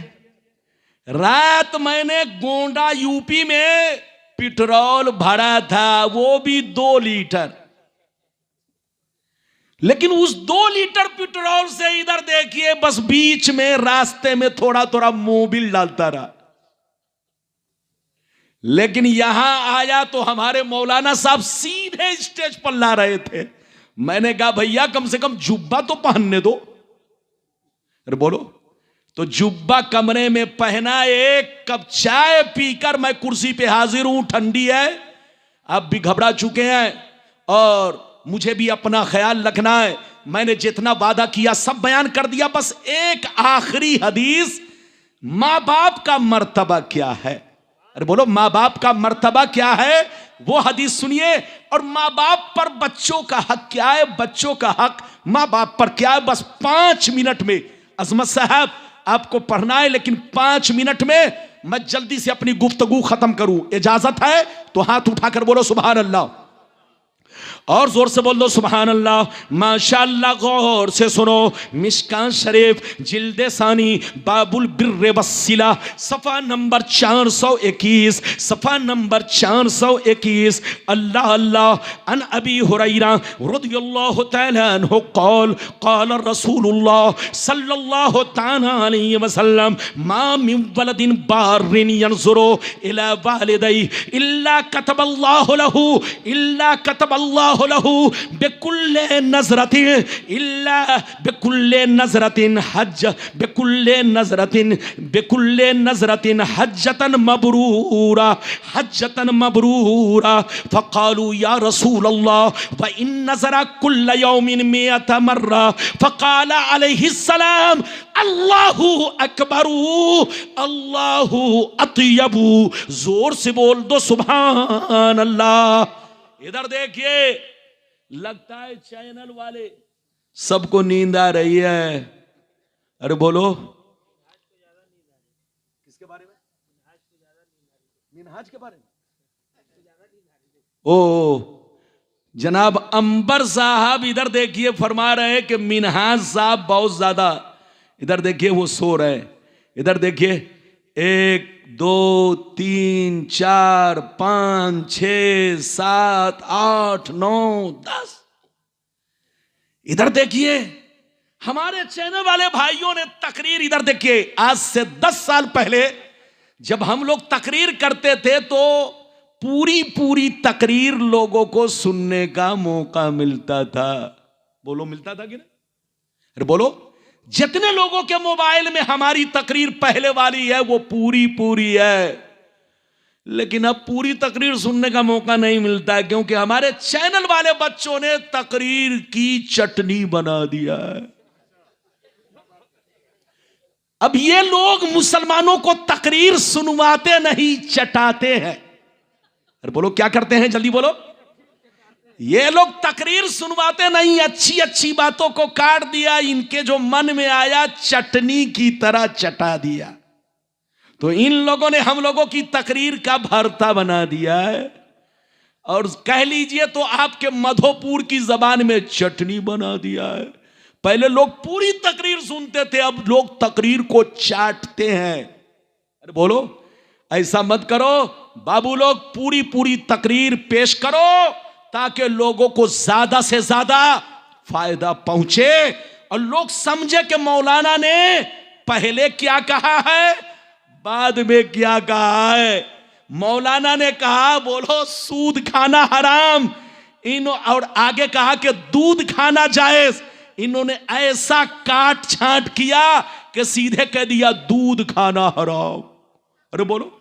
रात मैंने गोंडा यूपी में पेट्रोल भरा था, वो भी 2 लीटर। लेकिन उस 2 लीटर पेट्रोल से इधर देखिए, बस बीच में रास्ते में थोड़ा थोड़ा मोबिल डालता रहा। लेकिन यहां आया तो हमारे मौलाना साहब सीधे स्टेज पर ला रहे थे। मैंने कहा भैया कम से कम जुब्बा तो पहनने दो। अरे बोलो। तो जुब्बा कमरे में पहना, 1 कप चाय पीकर मैं कुर्सी पे हाजिर हूं। ठंडी है, आप भी घबरा चुके हैं और मुझे भी अपना ख्याल रखना है। मैंने जितना वादा किया सब बयान कर दिया। बस एक आखिरी हदीस, मां बाप का मर्तबा क्या है? अरे बोलो, मां बाप का मर्तबा क्या है? वो हदीस सुनिए। और मां बाप पर बच्चों का हक क्या है? बच्चों का हक मां बाप पर क्या है? बस 5 मिनट में, अजमत साहब आपको पढ़ना है, लेकिन 5 मिनट में मैं जल्दी से अपनी गुफ्तगू खत्म करूं। इजाजत है तो हाथ उठाकर बोलो सुभान अल्लाह, और जोर से बोल दो सुभान अल्लाह। माशाअल्लाह, गौर से सुनो। मिशकान शरीफ जिल्दे सानी बाबुल बिर्रे वस्सिला, सफा नंबर 421, सफा नंबर 421। अल्लाह अल्लाह। अन अबी हुरैरा रदियल्लाहु तआला अन्हु क़ाल क़ाल रसूलुल्लाह सल्लल्लाहु तआला अलैहि वसल्लम मा मिन वलदिन बारिन यनज़ुरु इला वालिदैहि इल्ला कतबल्लाहु लहू इल्ला कतबल्लाहु लहू बिकुल्ले नज़रतिन इल्ला बिकुल्ले नज़रतिन हज बिकुल्ले नज़रतिन हज्जतन मबरूरा हज्जतन मबरूरा। फ़क़ालू या रसूल अल्लाह व इन नज़रा कुल्ल यौमिन मियत मर्रा। फ़क़ाल अलैहिस्सलाम अल्लाहु अकबरू अल्लाहु अत्यबू। जोर से बोल दो सुभान अल्लाह। इधर देखिए, लगता है चैनल वाले सबको नींद आ रही है। अरे बोलो, किसके बारे में? मिनहाज के बारे में। ओ जनाब अंबर साहब इधर देखिए, फरमा रहे हैं कि मिनहाज साहब बहुत ज्यादा, इधर देखिए वो सो रहे हैं। इधर देखिए, 1 2 3 4 5 6 7 8 9 10। इधर देखिए, हमारे चैनल वाले भाइयों ने तकरीर, इधर देखिए, आज से 10 साल पहले जब हम लोग तकरीर करते थे तो पूरी तकरीर लोगों को सुनने का मौका मिलता था। बोलो, मिलता था कि नहीं? अरे बोलो, जितने लोगों के मोबाइल में हमारी तकरीर पहले वाली है वो पूरी है, लेकिन अब पूरी तकरीर सुनने का मौका नहीं मिलता है, क्योंकि हमारे चैनल वाले बच्चों ने तकरीर की चटनी बना दिया है। अब ये लोग मुसलमानों को तकरीर सुनवाते नहीं, चटाते हैं। अरे बोलो, क्या करते हैं? जल्दी बोलो। ये लोग तकरीर सुनवाते नहीं, अच्छी बातों को काट दिया, इनके जो मन में आया चटनी की तरह चटा दिया। तो इन लोगों ने हम लोगों की तकरीर का भरता बना दिया है, और कह लीजिए तो आपके मधोपुर की जबान में चटनी बना दिया है। पहले लोग पूरी तकरीर सुनते थे, अब लोग तकरीर को चाटते हैं। अरे बोलो, ऐसा मत करो बाबू, लोग पूरी तकरीर पेश करो ताकि लोगों को ज्यादा से ज्यादा फायदा पहुंचे और लोग समझे कि मौलाना ने पहले क्या कहा है, बाद में क्या कहा है। मौलाना ने कहा, बोलो, सूद खाना हराम, और आगे कहा कि दूध खाना जायज। इन्होंने ऐसा काट छांट किया कि सीधे कह दिया दूध खाना हराम। अरे बोलो,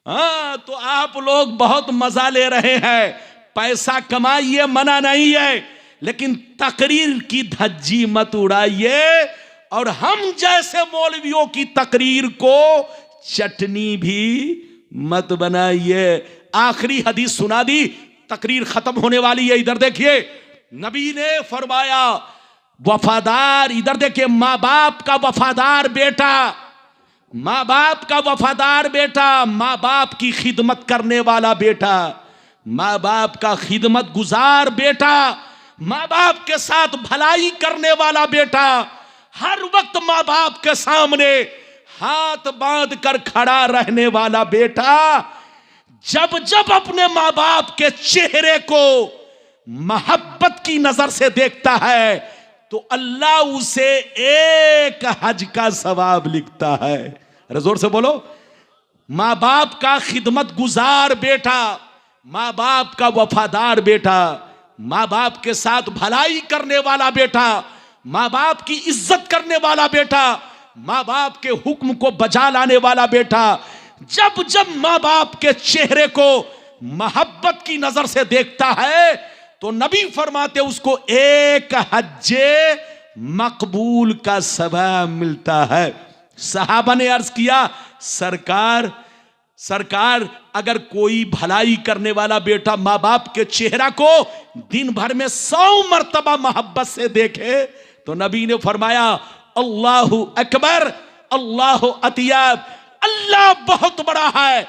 हाँ, तो आप लोग बहुत मजा ले रहे हैं, पैसा कमाइए, मना नहीं है, लेकिन तकरीर की धज्जी मत उड़ाइए और हम जैसे मौलवियों की तकरीर को चटनी भी मत बनाइए। आखिरी हदीस सुना दी, तकरीर खत्म होने वाली है। इधर देखिए, नबी ने फरमाया वफादार, इधर देखिए, माँ बाप का वफादार बेटा, माँ बाप का वफादार बेटा, माँ बाप की खिदमत करने वाला बेटा, माँ बाप का खिदमत गुजार बेटा, माँ बाप के साथ भलाई करने वाला बेटा, हर वक्त माँ बाप के सामने हाथ बांध कर खड़ा रहने वाला बेटा, जब जब अपने माँ बाप के चेहरे को मोहब्बत की नजर से देखता है तो अल्लाह उसे एक हज का सवाब लिखता है। अरे जोर से बोलो, माँ बाप का खिदमत गुजार बेटा, माँ बाप का वफादार बेटा, माँ बाप के साथ भलाई करने वाला बेटा, माँ बाप की इज्जत करने वाला बेटा, माँ बाप के हुक्म को बजा लाने वाला बेटा, जब जब माँ बाप के चेहरे को मोहब्बत की नजर से देखता है तो नबी फरमाते उसको एक हज्जे मकबूल का सवाब मिलता है। सहाबा ने अर्ज किया, सरकार अगर कोई भलाई करने वाला बेटा माँ बाप के चेहरा को दिन भर में 100 मर्तबा मोहब्बत से देखे तो नबी ने फरमाया अल्लाहु अकबर, अल्लाहु अतियब, अल्लाह बहुत बड़ा है।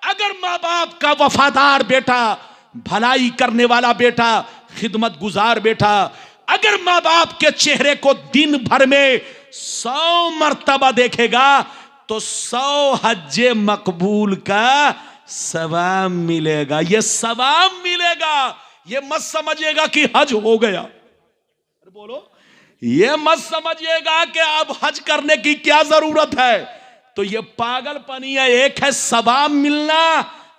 अगर माँ बाप का वफादार बेटा, भलाई करने वाला बेटा, खिदमत गुजार बेटा, अगर माँ बाप के चेहरे को दिन भर में 100 मर्तबा देखेगा तो 100 हज्जे मकबूल का सवाब मिलेगा। ये सवाब मिलेगा, ये मत समझिएगा कि हज हो गया। बोलो, ये मत समझिएगा कि अब हज करने की क्या जरूरत है। तो ये पागलपनी है। एक है सवाब मिलना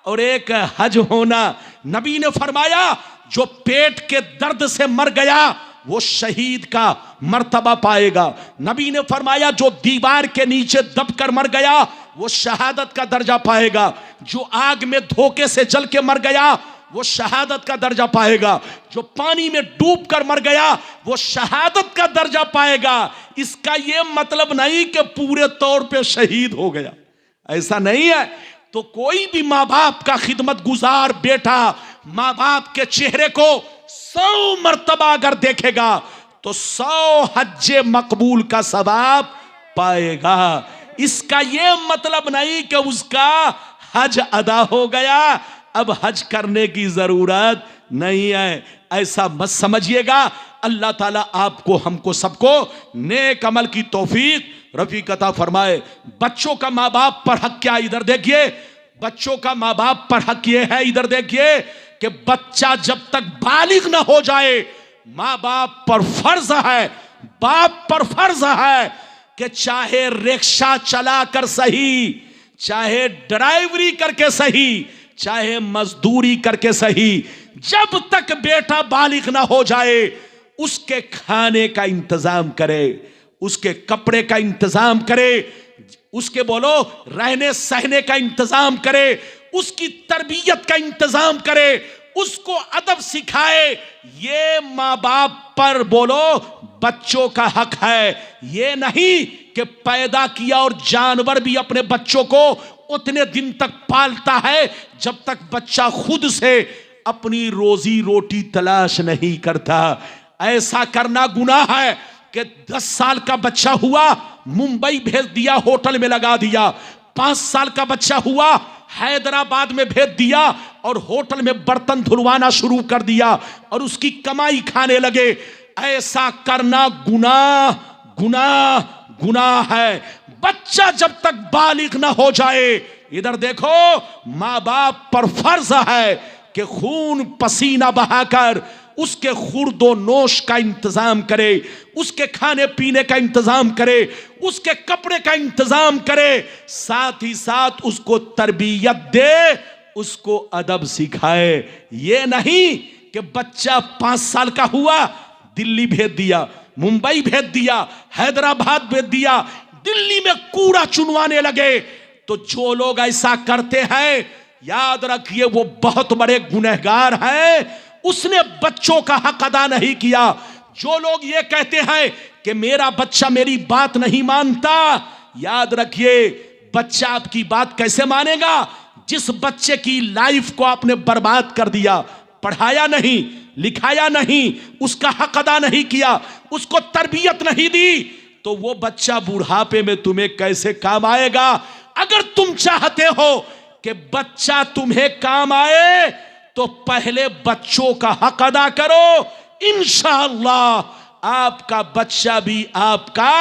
और एक है हज होना। नबी ने फरमाया जो पेट के दर्द से मर गया वो शहीद का मर्तबा पाएगा। नबी ने फरमाया जो दीवार के नीचे दबकर मर गया वो शहादत का दर्जा पाएगा। जो आग में धोखे से जल के मर गया वो शहादत का दर्जा पाएगा। जो पानी में डूब कर मर गया वो शहादत का दर्जा पाएगा। इसका यह मतलब नहीं कि पूरे तौर पे शहीद हो गया, ऐसा नहीं है। तो कोई भी माँ बाप का खिदमत गुजार बेटा माँ बाप के चेहरे को 100 मर्तबा अगर देखेगा तो 100 हज्जे मकबूल का सवाब पाएगा। इसका यह मतलब नहीं कि उसका हज अदा हो गया, अब हज करने की जरूरत नहीं है, ऐसा मत समझिएगा। अल्लाह ताला आपको, हमको, सबको नेक अमल की तौफीक रफीक अता फरमाए। बच्चों का माँ बाप पर हक क्या, इधर देखिए, बच्चों का माँ बाप पर हक ये है, इधर देखिए, कि बच्चा जब तक बालिग ना हो जाए माँ बाप पर फर्ज है, बाप पर फर्ज है कि चाहे रिक्शा चला कर सही, चाहे ड्राइवरी करके सही, चाहे मजदूरी करके सही, जब तक बेटा बालिग ना हो जाए उसके खाने का इंतजाम करे, उसके कपड़े का इंतजाम करे, उसके बोलो रहने सहने का इंतजाम करे, उसकी तरबियत का इंतजाम करे, उसको अदब सिखाए। ये माँ बाप पर बोलो बच्चों का हक है। ये नहीं कि पैदा किया और जानवर भी अपने बच्चों को उतने दिन तक पालता है जब तक बच्चा खुद से अपनी रोजी रोटी तलाश नहीं करता। ऐसा करना गुनाह है कि 10 साल का बच्चा हुआ मुंबई भेज दिया, होटल में लगा दिया, 5 साल का बच्चा हुआ हैदराबाद में भेज दिया और होटल में बर्तन धुलवाना शुरू कर दिया और उसकी कमाई खाने लगे। ऐसा करना गुनाह गुनाह गुनाह है। बच्चा जब तक बालिग ना हो जाए, इधर देखो, माँ बाप पर फर्ज है कि खून पसीना बहाकर उसके खुर्दो नोश का इंतजाम करे, उसके खाने पीने का इंतजाम करे, उसके कपड़े का इंतजाम करे, साथ ही साथ उसको तरबियत दे, उसको अदब सिखाए। ये नहीं कि बच्चा 5 साल का हुआ दिल्ली भेज दिया, मुंबई भेज दिया, हैदराबाद भेज दिया, दिल्ली में कूड़ा चुनवाने लगे। तो जो लोग ऐसा करते हैं याद रखिए वो बहुत बड़े गुनहगार हैं। उसने बच्चों का हक अदा नहीं किया। जो लोग ये कहते हैं कि मेरा बच्चा मेरी बात नहीं मानता, याद रखिए बच्चा आपकी बात कैसे मानेगा? जिस बच्चे की लाइफ को आपने बर्बाद कर दिया, पढ़ाया नहीं, लिखाया नहीं, उसका हक अदा नहीं किया, उसको तरबियत नहीं दी, तो वो बच्चा बुढ़ापे में तुम्हें कैसे काम आएगा? अगर तुम चाहते हो कि बच्चा तुम्हें काम आए तो पहले बच्चों का हक अदा करो। इंशाअल्लाह आपका बच्चा भी आपका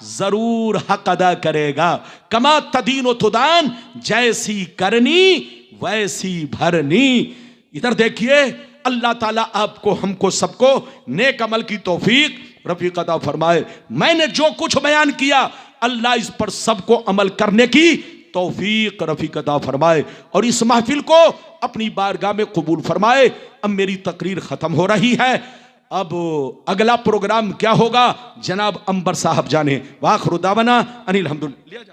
जरूर हक अदा करेगा। कमा तदीन तुदान, जैसी करनी वैसी भरनी। इधर देखिए, अल्लाह ताला आपको हमको सबको नेक अमल की तौफीक रफीक अता फरमाए। मैंने जो कुछ बयान किया अल्लाह इस पर सबको अमल करने की तौफीक रफीक अता फरमाए और इस महफिल को अपनी बारगाह में कबूल फरमाए। अब मेरी तकरीर खत्म हो रही है। अब अगला प्रोग्राम क्या होगा जनाब अंबर साहब जाने। वाखिर दावना अनिल हम्दुलिल्लाह।